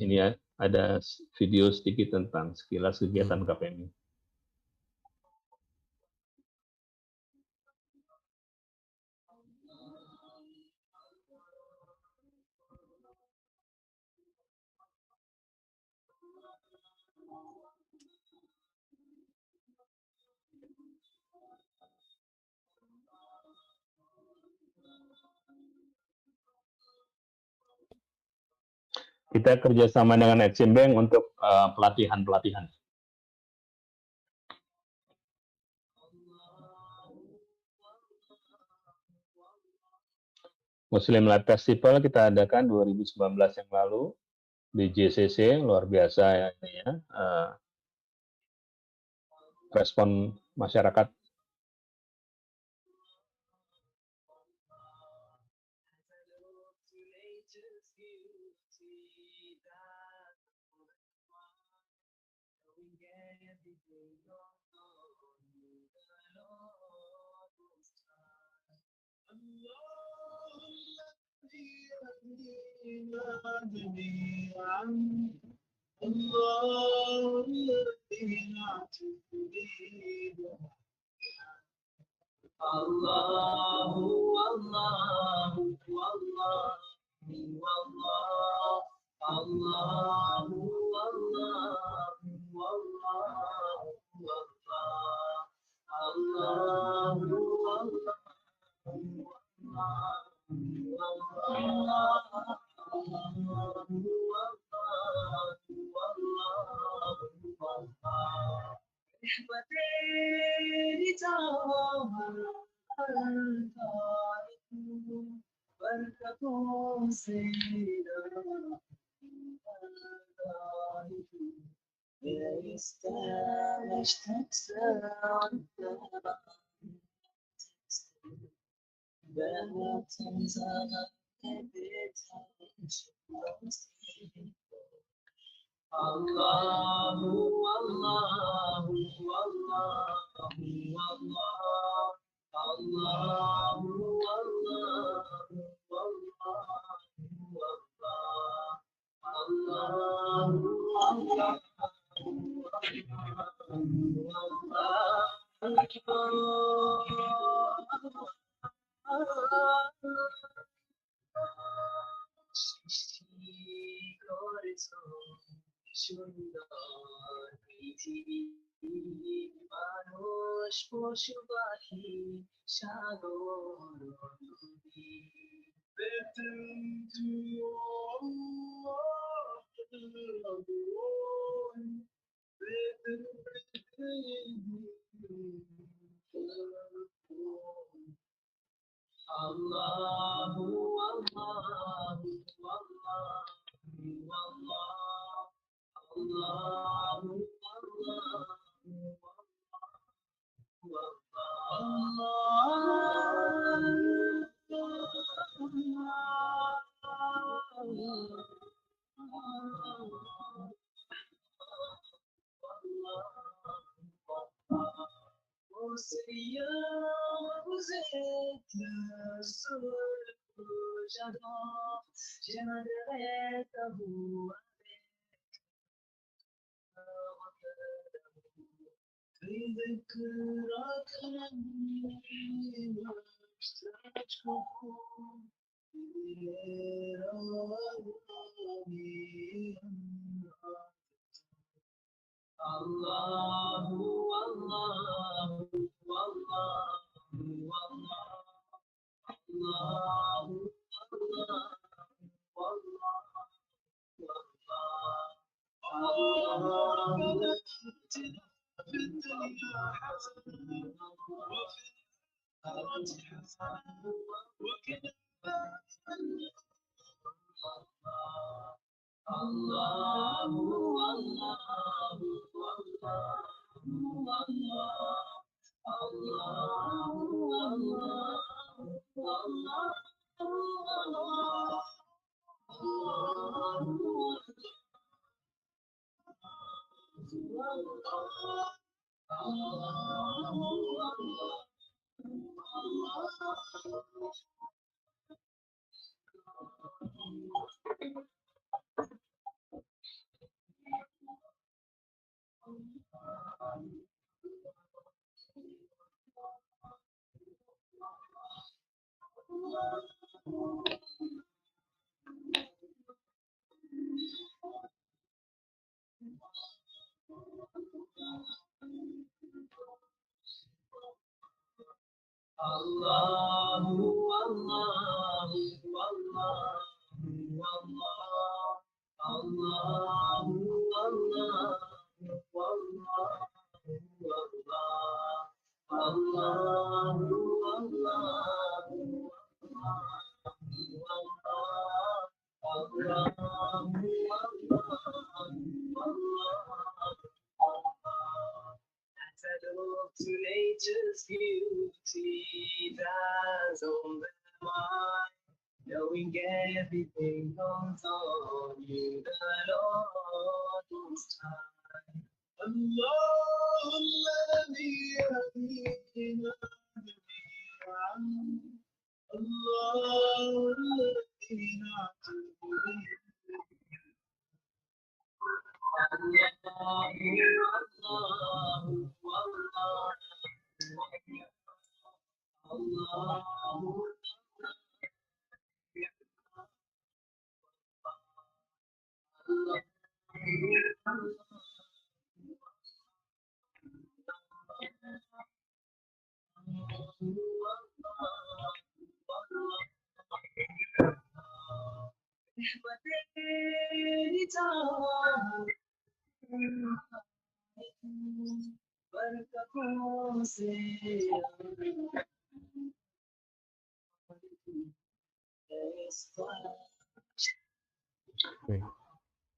Speaker 2: ini ada video sedikit tentang sekilas kegiatan KPMI. Kita kerjasama dengan Exim Bank untuk pelatihan-pelatihan. Muslim Life Festival kita adakan 2019 yang lalu di JCC, luar biasa ya ini ya. Respon masyarakat.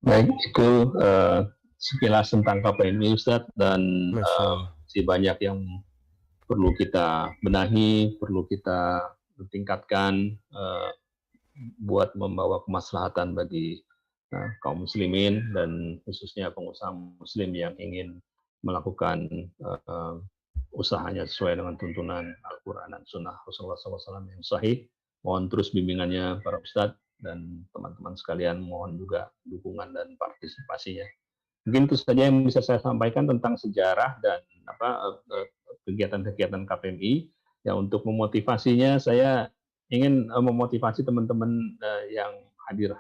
Speaker 2: Baik, itu sekilas tentang KPMI Ustadz, dan masih banyak yang perlu kita benahi, perlu kita tingkatkan buat membawa kemaslahatan bagi kaum muslimin dan khususnya pengusaha muslim yang ingin melakukan usahanya sesuai dengan tuntunan Al-Quran dan Sunnah Rasulullah SAW yang sahih. Mohon terus bimbingannya para ustadz dan teman-teman sekalian, mohon juga dukungan dan partisipasinya. Mungkin itu saja yang bisa saya sampaikan tentang sejarah dan kegiatan-kegiatan KPMI. Ya, untuk memotivasinya, saya ingin memotivasi teman-teman yang hadir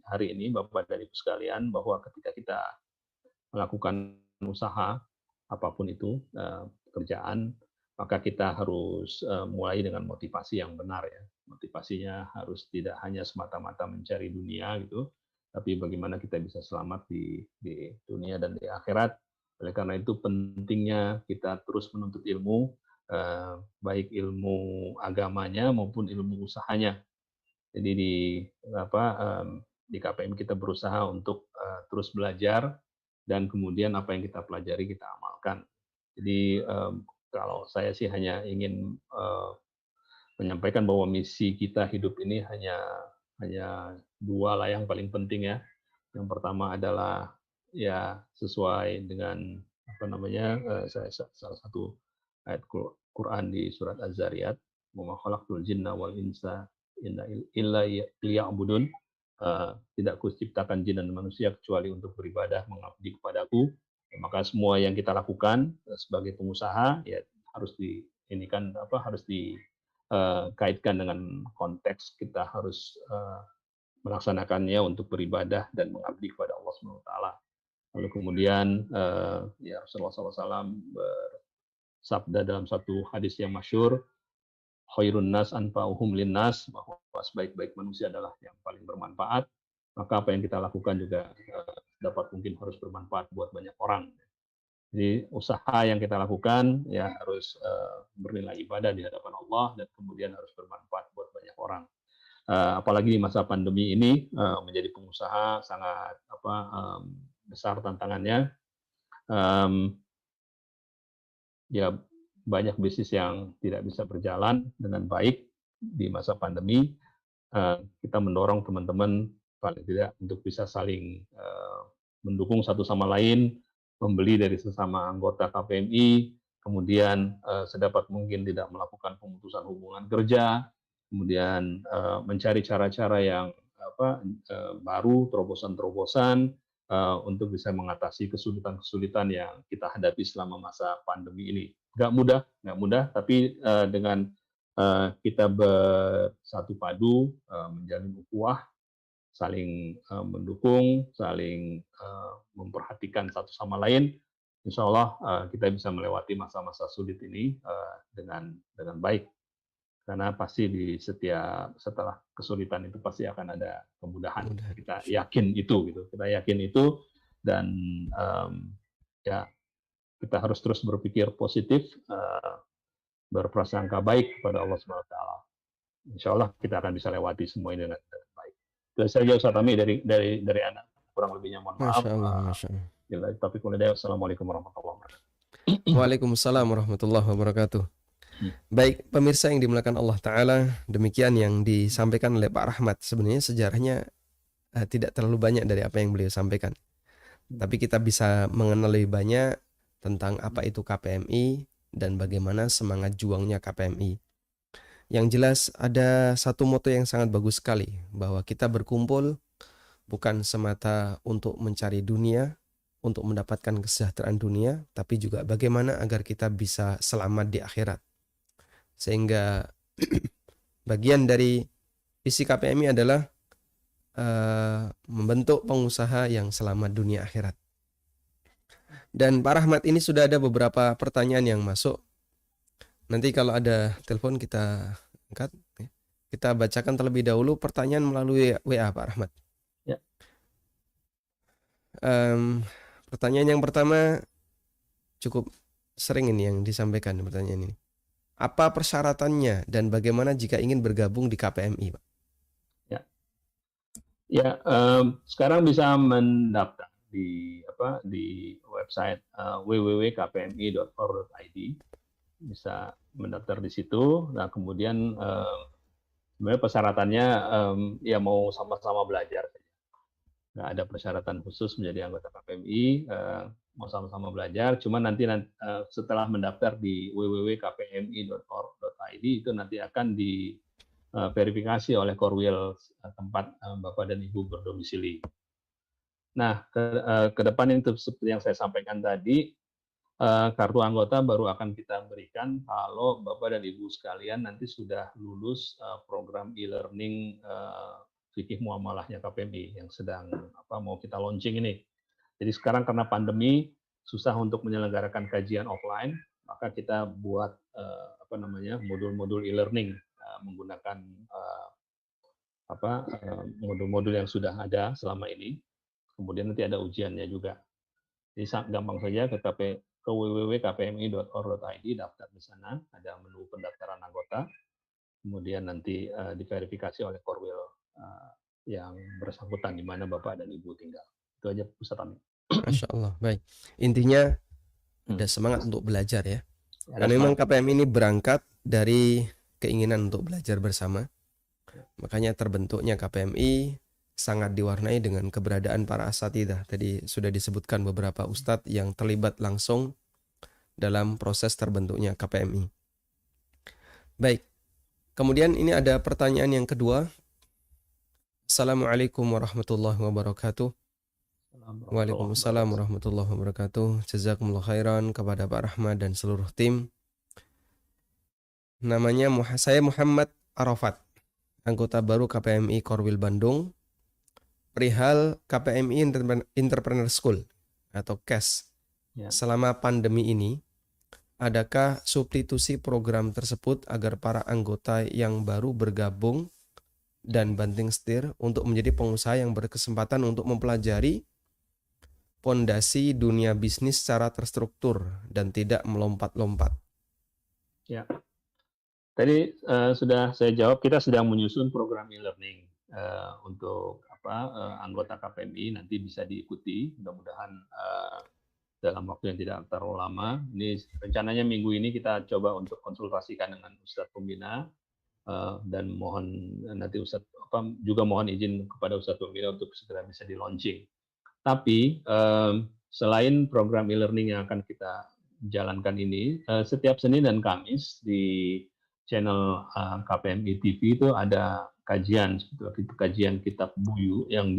Speaker 2: hari ini, Bapak dan Ibu sekalian, bahwa ketika kita melakukan usaha apapun itu, pekerjaan, maka kita harus mulai dengan motivasi yang benar ya. Motivasinya harus tidak hanya semata-mata mencari dunia gitu, tapi bagaimana kita bisa selamat di dunia dan di akhirat. Oleh karena itu pentingnya kita terus menuntut ilmu, baik ilmu agamanya maupun ilmu usahanya. Jadi di KPM kita berusaha untuk terus belajar, dan kemudian apa yang kita pelajari kita amalkan. Jadi kalau saya sih hanya ingin menyampaikan bahwa misi kita hidup ini hanya dua lah yang paling penting ya. Yang pertama adalah ya sesuai dengan salah satu ayat Quran di surat Az-Zariyat, "Wa ma khalaqtul jinna wal insa illa liya'budun." Tidak kuciptakan jin dan manusia kecuali untuk beribadah, mengabdi kepadaku. Maka semua yang kita lakukan sebagai pengusaha ya harus kaitkan dengan konteks kita harus melaksanakannya untuk beribadah dan mengabdi kepada Allah SWT. Lalu kemudian ya Rasulullah SAW bersabda dalam satu hadis yang masyhur, khairun nas anfa'uhum linnas, bahwa sebaik-baik manusia adalah yang paling bermanfaat. Maka apa yang kita lakukan juga dapat mungkin harus bermanfaat buat banyak orang. Jadi usaha yang kita lakukan ya harus bernilai ibadah di hadapan Allah dan kemudian harus bermanfaat buat banyak orang. Apalagi di masa pandemi ini menjadi pengusaha sangat besar tantangannya. Ya banyak bisnis yang tidak bisa berjalan dengan baik di masa pandemi. Kita mendorong teman-teman paling tidak untuk bisa saling mendukung satu sama lain, membeli dari sesama anggota KPMI, kemudian sedapat mungkin tidak melakukan pemutusan hubungan kerja, kemudian mencari cara-cara yang baru, terobosan-terobosan untuk bisa mengatasi kesulitan-kesulitan yang kita hadapi selama masa pandemi ini. Nggak mudah, tapi dengan kita bersatu padu, menjalin ukhuwah, saling mendukung, saling memperhatikan satu sama lain, insya Allah kita bisa melewati masa-masa sulit ini dengan baik. Karena pasti setelah kesulitan itu pasti akan ada kemudahan. Kita yakin itu, gitu. Kita yakin itu, dan ya kita harus terus berpikir positif, berprasangka baik kepada Allah Subhanahu Wa Taala. Insya Allah kita akan bisa lewati semua ini dengan baik. Itu saja Ustaz Ami dari Anda. Kurang lebihnya mohon maaf.
Speaker 1: Masya Allah, Masya Allah.
Speaker 2: Assalamualaikum warahmatullahi wabarakatuh.
Speaker 1: Waalaikumsalam warahmatullahi wabarakatuh. Baik, pemirsa yang dimuliakan Allah Ta'ala, demikian yang disampaikan oleh Pak Rahmat. Sebenarnya sejarahnya tidak terlalu banyak dari apa yang beliau sampaikan. Tapi kita bisa mengenal lebih banyak tentang apa itu KPMI dan bagaimana semangat juangnya KPMI. Yang jelas ada satu moto yang sangat bagus sekali, bahwa kita berkumpul bukan semata untuk mencari dunia, untuk mendapatkan kesejahteraan dunia, tapi juga bagaimana agar kita bisa selamat di akhirat. Sehingga bagian dari visi KPMI adalah membentuk pengusaha yang selamat dunia akhirat. Dan Pak Rahmat, ini sudah ada beberapa pertanyaan yang masuk. Nanti kalau ada telepon kita angkat. Kita bacakan terlebih dahulu pertanyaan melalui WA Pak Rahmat.
Speaker 2: Ya.
Speaker 1: Pertanyaan yang pertama cukup sering ini yang disampaikan pertanyaan ini. Apa persyaratannya dan bagaimana jika ingin bergabung di KPMI, Pak?
Speaker 2: Ya, sekarang bisa mendaftar di website www.kpmi.org.id, bisa mendaftar di situ. Nah, kemudian sebenarnya persyaratannya ya mau sama-sama belajar. Nggak ada persyaratan khusus menjadi anggota KPMI, mau sama-sama belajar. Cuma nanti setelah mendaftar di www.kpmi.org.id itu nanti akan diverifikasi oleh Korwil tempat Bapak dan Ibu berdomisili. Nah, ke depan itu seperti yang saya sampaikan tadi, kartu anggota baru akan kita berikan kalau Bapak dan Ibu sekalian nanti sudah lulus program e-learning fikih muamalahnya KPMI yang sedang mau kita launching ini. Jadi sekarang karena pandemi susah untuk menyelenggarakan kajian offline, maka kita buat modul-modul e-learning menggunakan modul-modul yang sudah ada selama ini. Kemudian nanti ada ujiannya juga. Jadi gampang saja ke www.kpmi.org.id, daftar di sana, ada menu pendaftaran anggota, kemudian nanti diverifikasi oleh Korwil yang bersangkutan di mana Bapak dan Ibu tinggal. Itu aja Ustaz Amin.
Speaker 1: Masya Allah, baik. Intinya ada semangat untuk belajar ya. Karena memang KPMI ini berangkat dari keinginan untuk belajar bersama. Makanya terbentuknya KPMI sangat diwarnai dengan keberadaan para asatidzah. Tadi sudah disebutkan beberapa ustadz yang terlibat langsung dalam proses terbentuknya KPMI. Baik. Kemudian ini ada pertanyaan yang kedua. Assalamualaikum warahmatullahi wabarakatuh. Waalaikumsalam warahmatullahi wabarakatuh. Jazakumullah khairan kepada Pak Rahmat dan seluruh tim. Namanya saya Muhammad Arafat, anggota baru KPMI Korwil Bandung. Perihal KPMI Entrepreneur School atau KES. Ya. Selama pandemi ini, adakah substitusi program tersebut agar para anggota yang baru bergabung dan banting setir untuk menjadi pengusaha yang berkesempatan untuk mempelajari pondasi dunia bisnis secara terstruktur dan tidak melompat-lompat?
Speaker 2: Ya, tadi sudah saya jawab. Kita sedang menyusun program e-learning untuk anggota KPMI, nanti bisa diikuti. Mudah-mudahan dalam waktu yang tidak terlalu lama. Ini rencananya minggu ini kita coba untuk konsultasikan dengan Ustadz Pembina, dan mohon nanti Ustadz juga mohon izin kepada Ustadz Pembina untuk segera bisa di launching. Tapi selain program e-learning yang akan kita jalankan ini, setiap Senin dan Kamis di channel KPMI TV itu ada kajian, kajian kitab Buyu yang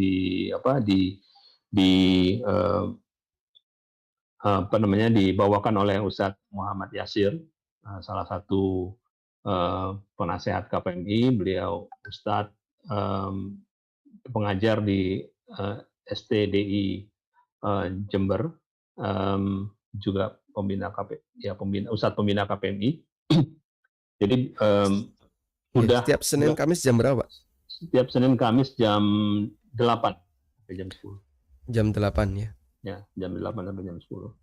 Speaker 2: dibawakan oleh Ustadz Muhammad Yasir, salah satu penasehat KPMI. Beliau Ustadz pengajar di STDI Jember, juga Ustadz pembina KPMI. Jadi
Speaker 1: setiap Senin Kamis jam berapa?
Speaker 2: Setiap Senin Kamis jam 8 sampai jam 10.
Speaker 1: Jam 8 ya.
Speaker 2: Ya, jam 8 sampai jam 10.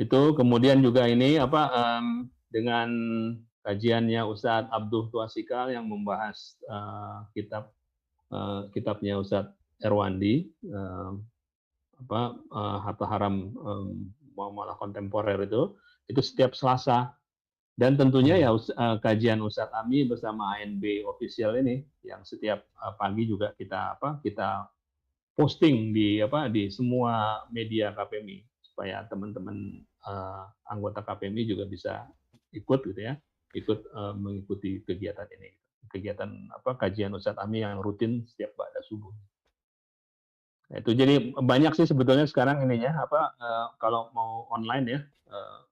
Speaker 2: Itu kemudian juga ini dengan kajiannya Ustadz Abduh Tuasikal yang membahas kitabnya Ustadz Erwandi, Harta Haram Muamalah Kontemporer itu setiap Selasa. Dan tentunya ya kajian Ustadz Ami bersama ANB official ini yang setiap pagi juga kita posting di semua media KPMI supaya teman-teman anggota KPMI juga bisa ikut gitu ya, mengikuti kegiatan ini. Kegiatan kajian Ustadz Ami yang rutin setiap ba'da subuh. Itu jadi banyak sih sebetulnya sekarang ininya kalau mau online ya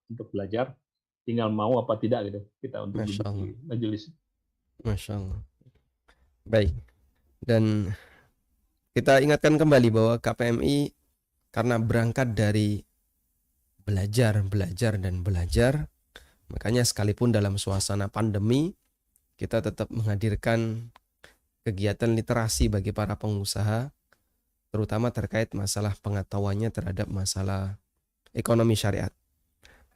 Speaker 2: untuk belajar, tinggal mau apa tidak gitu kita untuk duduk di majelis.
Speaker 1: Masya Allah. Baik. Dan kita ingatkan kembali bahwa KPMI karena berangkat dari belajar, makanya sekalipun dalam suasana pandemi kita tetap menghadirkan kegiatan literasi bagi para pengusaha, terutama terkait masalah pengetahuannya terhadap masalah ekonomi syariat.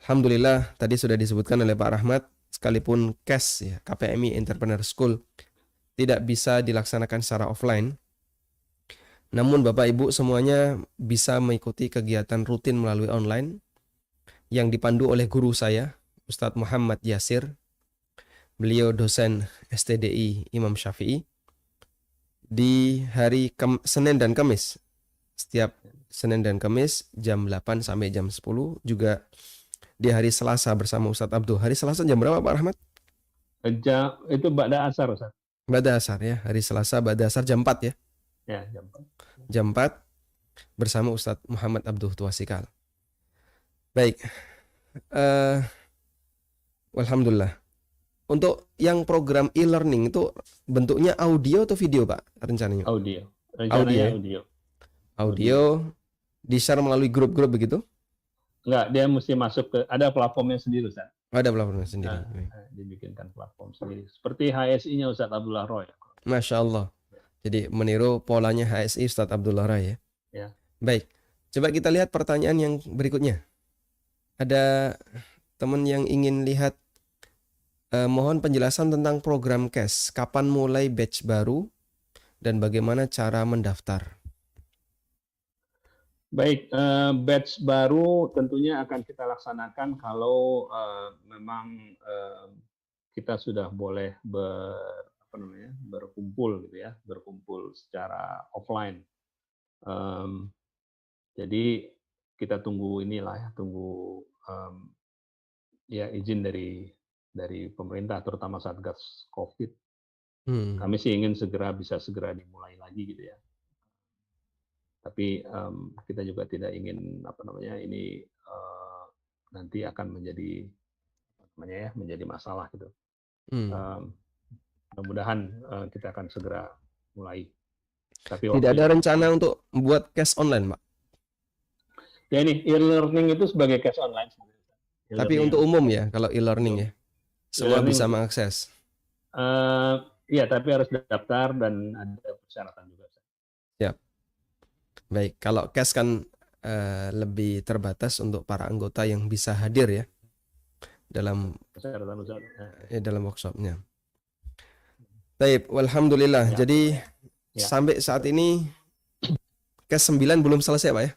Speaker 1: Alhamdulillah tadi sudah disebutkan oleh Pak Rahmat, sekalipun KES ya, KPMI Entrepreneur School tidak bisa dilaksanakan secara offline, namun Bapak Ibu semuanya bisa mengikuti kegiatan rutin melalui online yang dipandu oleh guru saya, Ustadz Muhammad Yasir. Beliau dosen STDI Imam Syafi'i. Di hari Senin dan Kamis, setiap Senin dan Kamis jam 8 sampai jam 10, juga di hari Selasa bersama Ustadz Abduh. Hari Selasa jam berapa Pak Rahmat?
Speaker 2: Itu ba'da asar, Ustaz.
Speaker 1: Ba'da asar ya, hari Selasa ba'da asar jam 4 ya?
Speaker 2: Ya, jam 4.
Speaker 1: Jam 4 bersama Ustadz Muhammad Abduh Tuasikal. Baik. Alhamdulillah. Untuk yang program e-learning itu bentuknya audio atau video Pak rencananya?
Speaker 2: Audio. Rencananya
Speaker 1: Audio di-share melalui grup-grup begitu?
Speaker 2: Enggak, dia mesti masuk ke, ada platformnya sendiri, Ustaz.
Speaker 1: Ada platformnya sendiri.
Speaker 2: Dibikinkan platform sendiri. Seperti HSI-nya Ustaz Abdullah Roy.
Speaker 1: Masya Allah. Jadi meniru polanya HSI Ustaz Abdullah Roy ya.
Speaker 2: Ya.
Speaker 1: Baik. Coba kita lihat pertanyaan yang berikutnya. Ada teman yang ingin lihat, mohon penjelasan tentang program KES. Kapan mulai batch baru dan bagaimana cara mendaftar?
Speaker 2: Baik, batch baru tentunya akan kita laksanakan kalau memang kita sudah boleh berkumpul gitu ya, berkumpul secara offline. Jadi kita tunggu izin dari pemerintah, terutama Satgas COVID. Kami sih ingin bisa segera dimulai lagi gitu ya. Tapi kita juga tidak ingin ini nanti akan menjadi masalah gitu. Mudah-mudahan kita akan segera mulai. Tapi
Speaker 1: tidak ada rencana untuk membuat KES online, Pak?
Speaker 2: Ya ini e-learning itu sebagai KES online.
Speaker 1: Tapi untuk umum ya, kalau e-learning ya, semua bisa mengakses.
Speaker 2: Iya, tapi harus daftar dan ada persyaratan juga.
Speaker 1: Siap. Baik, kalau KES kan lebih terbatas untuk para anggota yang bisa hadir ya dalam workshopnya. Baik, alhamdulillah. Ya. Jadi sampai saat ini KES 9 belum selesai Pak ya?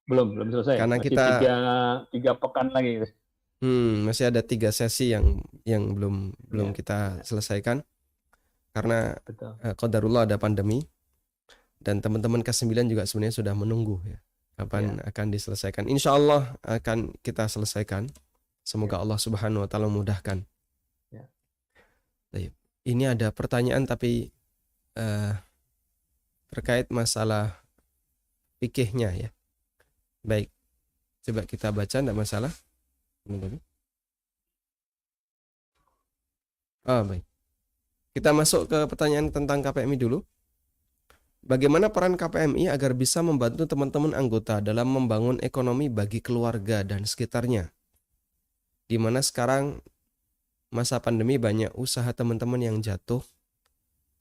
Speaker 2: Belum selesai.
Speaker 1: Karena
Speaker 2: masih
Speaker 1: kita
Speaker 2: tiga pekan lagi.
Speaker 1: Masih ada 3 sesi yang belum kita selesaikan karena qadarullah ada pandemi. Dan teman-teman KES 9 juga sebenarnya sudah menunggu ya. kapan akan diselesaikan. Insya Allah akan kita selesaikan. Semoga Allah Subhanahu Wa Taala memudahkan. Ini ada pertanyaan tapi terkait masalah fikihnya ya. Baik, coba kita baca, tidak masalah. Baik. Kita masuk ke pertanyaan tentang KPMI dulu. Bagaimana peran KPMI agar bisa membantu teman-teman anggota dalam membangun ekonomi bagi keluarga dan sekitarnya? Di mana sekarang masa pandemi banyak usaha teman-teman yang jatuh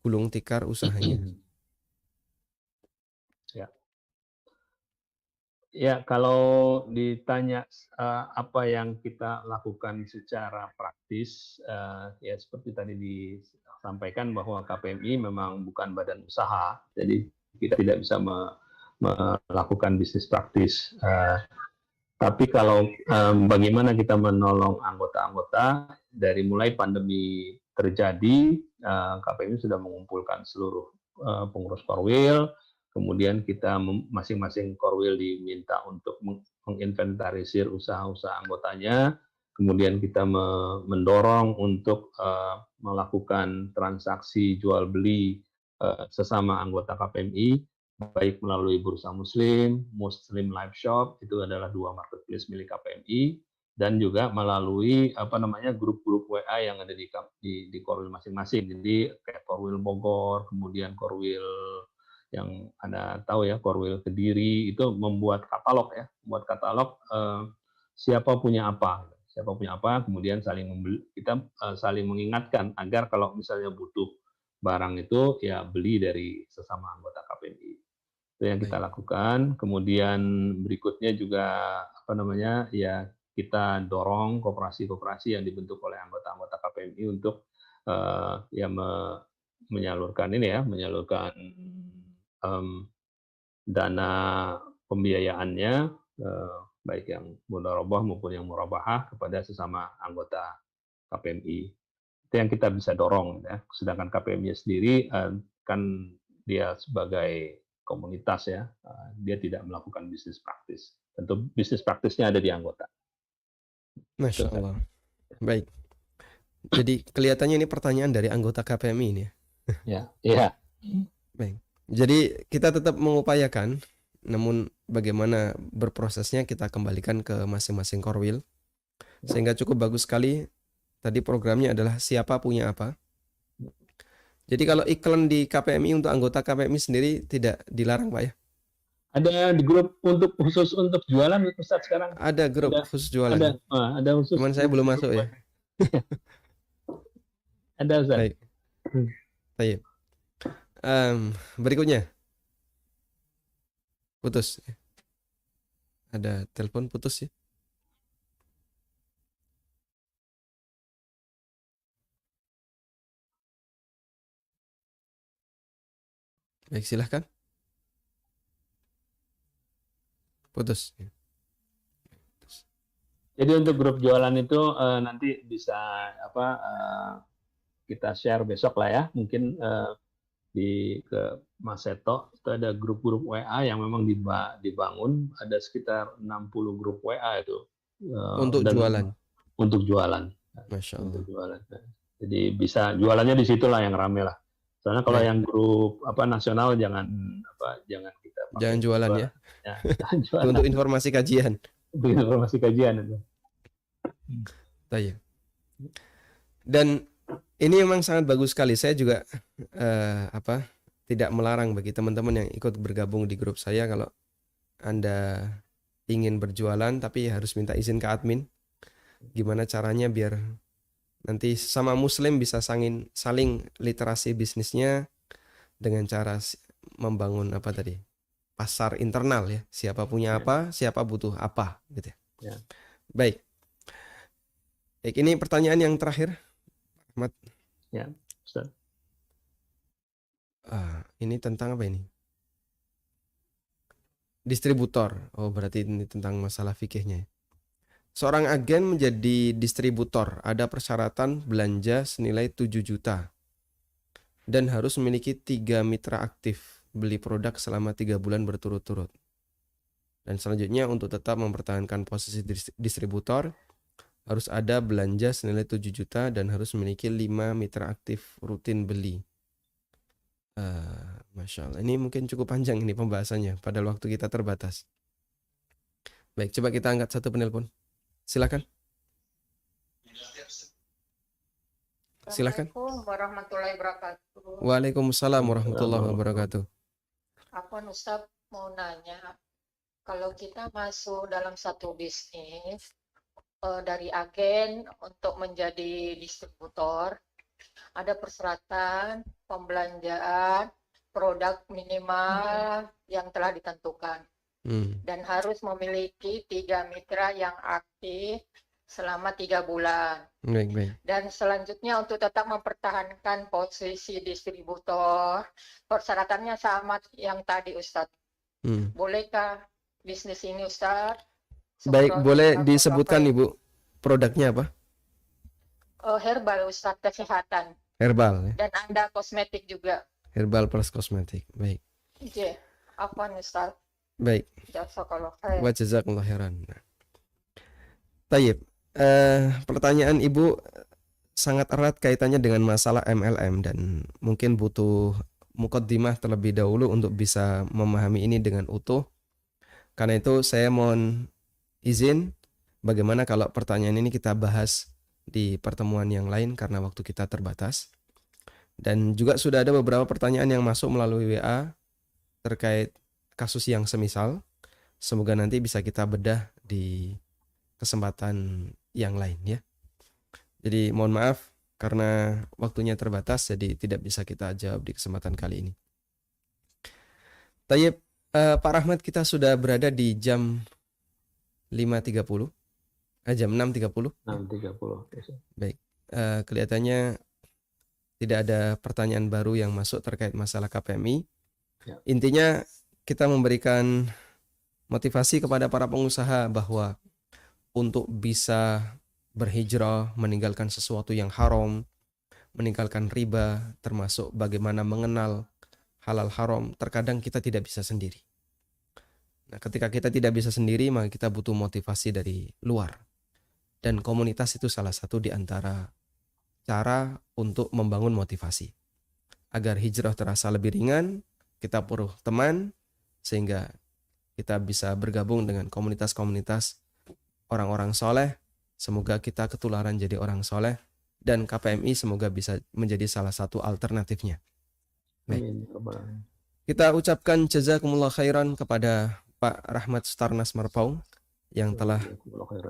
Speaker 1: gulung tikar usahanya.
Speaker 2: Ya, kalau ditanya apa yang kita lakukan secara praktis, ya seperti tadi disampaikan bahwa KPMI memang bukan badan usaha, jadi kita tidak bisa melakukan bisnis praktis. Tapi kalau bagaimana kita menolong anggota-anggota dari mulai pandemi terjadi, KPMI sudah mengumpulkan seluruh pengurus Korwil. Kemudian kita masing-masing Korwil diminta untuk menginventarisir usaha-usaha anggotanya. Kemudian kita mendorong untuk melakukan transaksi jual beli sesama anggota KPMI, baik melalui Bursa Muslim, Muslim Live Shop, itu adalah 2 marketplace milik KPMI, dan juga melalui grup-grup WA yang ada di Korwil masing-masing. Jadi kayak Korwil Bogor, kemudian Korwil yang Anda tahu ya, Korwil Kediri itu membuat katalog siapa punya apa, kemudian kita saling mengingatkan agar kalau misalnya butuh barang itu ya beli dari sesama anggota KPMI. Itu yang kita lakukan. Kemudian berikutnya juga ya kita dorong koperasi-koperasi yang dibentuk oleh anggota-anggota KPMI untuk menyalurkan dana pembiayaannya, baik yang mudharabah maupun yang murabahah kepada sesama anggota KPMI. Itu yang kita bisa dorong ya. Sedangkan KPMI sendiri kan dia sebagai komunitas ya, dia tidak melakukan bisnis praktis. Tentu bisnis praktisnya ada di anggota.
Speaker 1: Masya Allah. Baik. Jadi kelihatannya ini pertanyaan dari anggota KPMI ini ya.
Speaker 2: Ya.
Speaker 1: Baik. Jadi kita tetap mengupayakan, namun bagaimana berprosesnya kita kembalikan ke masing-masing Korwil. Sehingga cukup bagus sekali. Tadi programnya adalah siapa punya apa. Jadi kalau iklan di KPMI untuk anggota KPMI sendiri tidak dilarang Pak ya?
Speaker 2: Ada di grup khusus untuk jualan Ustaz sekarang?
Speaker 1: Ada grup khusus jualan.
Speaker 2: Ada khusus.
Speaker 1: Cuman saya belum masuk ya.
Speaker 2: Ada Ustaz.
Speaker 1: Baik. Baik. Berikutnya. Putus. Ada telepon putus ya. Baik, silahkan. Putus.
Speaker 2: Jadi untuk grup jualan itu nanti bisa kita share besok lah ya. Mungkin ke Mas Seto itu ada grup-grup WA yang memang dibangun, ada sekitar 60 grup WA itu
Speaker 1: untuk jualan.
Speaker 2: Untuk jualan.
Speaker 1: Masya Allah.
Speaker 2: Untuk jualan. Jadi bisa jualannya di situlah yang rame lah. Soalnya kalau yang grup nasional jangan kita pakai.
Speaker 1: Jangan jualan ya. Jualan. Untuk informasi kajian.
Speaker 2: Untuk informasi kajian itu.
Speaker 1: Dan ini memang sangat bagus sekali. Saya juga tidak melarang bagi teman-teman yang ikut bergabung di grup saya kalau Anda ingin berjualan tapi harus minta izin ke admin. Gimana caranya biar nanti sama Muslim bisa saling literasi bisnisnya dengan cara membangun pasar internal ya. Siapa punya apa, siapa butuh apa gitu ya. Baik. Ini pertanyaan yang terakhir. Ahmad.
Speaker 2: Ya, Ustaz.
Speaker 1: Ini tentang apa ini? Distributor. Oh, berarti ini tentang masalah fikihnya. Seorang agen menjadi distributor, ada persyaratan belanja senilai 7 juta dan harus memiliki 3 mitra aktif beli produk selama 3 bulan berturut-turut. Dan selanjutnya untuk tetap mempertahankan posisi distributor harus ada belanja senilai 7 juta dan harus memiliki 5 mitra aktif rutin beli. Masya Allah, ini mungkin cukup panjang ini pembahasannya, padahal waktu kita terbatas. Baik, coba kita angkat satu penelpon. Silakan. Silakan.
Speaker 3: Assalamualaikum warahmatullahi wabarakatuh.
Speaker 1: Waalaikumsalam warahmatullahi wabarakatuh.
Speaker 3: Apa Ustaz mau nanya, kalau kita masuk dalam satu bisnis dari agen untuk menjadi distributor, ada persyaratan pembelanjaan produk minimal yang telah ditentukan dan harus memiliki 3 mitra yang aktif selama 3 bulan.
Speaker 1: Baik.
Speaker 3: Dan selanjutnya untuk tetap mempertahankan posisi distributor, persyaratannya sama yang tadi Ustadz. Bolehkah bisnis ini Ustadz?
Speaker 1: Baik, boleh disebutkan Ibu produknya apa?
Speaker 3: Herbal Ustadz, kesehatan.
Speaker 1: Herbal ya?
Speaker 3: Dan ada kosmetik juga.
Speaker 1: Herbal plus kosmetik, baik.
Speaker 3: Iya, apa Ustadz?
Speaker 1: Baik.
Speaker 3: Jazakallah khair.
Speaker 1: Wa jazakallah khairan. Tayyib. Pertanyaan Ibu sangat erat kaitannya dengan masalah MLM dan mungkin butuh muqaddimah terlebih dahulu untuk bisa memahami ini dengan utuh. Karena itu saya mohon izin bagaimana kalau pertanyaan ini kita bahas di pertemuan yang lain karena waktu kita terbatas. Dan juga sudah ada beberapa pertanyaan yang masuk melalui WA terkait kasus yang semisal. Semoga nanti bisa kita bedah di kesempatan yang lain ya. Jadi mohon maaf karena waktunya terbatas jadi tidak bisa kita jawab di kesempatan kali ini. Tayyib, Pak Rahmat, kita sudah berada di jam 5.30. Jam 6.30.
Speaker 2: 6.30.
Speaker 1: Baik. Kelihatannya tidak ada pertanyaan baru yang masuk terkait masalah KPMI.
Speaker 2: Ya.
Speaker 1: Intinya kita memberikan motivasi kepada para pengusaha bahwa untuk bisa berhijrah, meninggalkan sesuatu yang haram, meninggalkan riba, termasuk bagaimana mengenal halal haram, terkadang kita tidak bisa sendiri. Nah, ketika kita tidak bisa sendiri, maka kita butuh motivasi dari luar. Dan komunitas itu salah satu di antara cara untuk membangun motivasi. Agar hijrah terasa lebih ringan, kita perlu teman, sehingga kita bisa bergabung dengan komunitas-komunitas orang-orang soleh. Semoga kita ketularan jadi orang soleh dan KPMI semoga bisa menjadi salah satu alternatifnya. Baik. Kita ucapkan jazakumullah khairan kepada Pak Rahmat Sutarnas Marpaung yang telah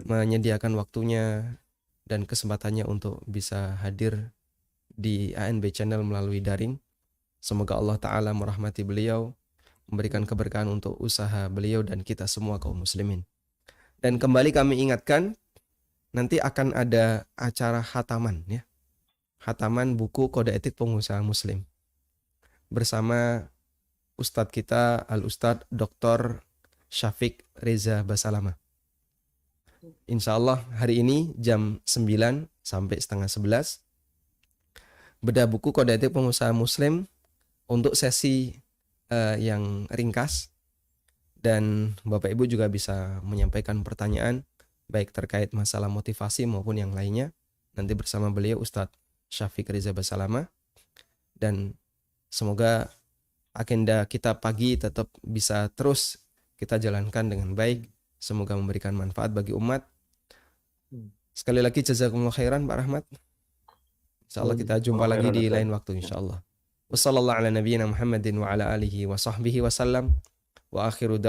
Speaker 1: menyediakan waktunya dan kesempatannya untuk bisa hadir di ANB Channel melalui daring. Semoga Allah Ta'ala merahmati beliau, memberikan keberkahan untuk usaha beliau dan kita semua kaum muslimin. Dan kembali kami ingatkan, nanti akan ada acara khataman ya. Khataman buku Kode Etik Pengusaha Muslim. Bersama Ustadz kita, Al-Ustadz Dr. Syafiq Reza Basalama. Insya Allah hari ini jam 9 sampai setengah 11. Bedah buku Kode Etik Pengusaha Muslim untuk sesi yang ringkas. Dan Bapak Ibu juga bisa menyampaikan pertanyaan baik terkait masalah motivasi maupun yang lainnya. Nanti bersama beliau Ustadz Syafiq Reza Basalama. Dan semoga agenda kita pagi tetap bisa terus kita jalankan dengan baik. Semoga memberikan manfaat bagi umat. Sekali lagi jazakumullah khairan Pak Rahmat. Insyaallah kita jumpa lagi di lain waktu insyaallah. Wassallallahu ala nabiyyina Muhammadin wa ala alihi wa sahbihi wasallam. Wa akhiru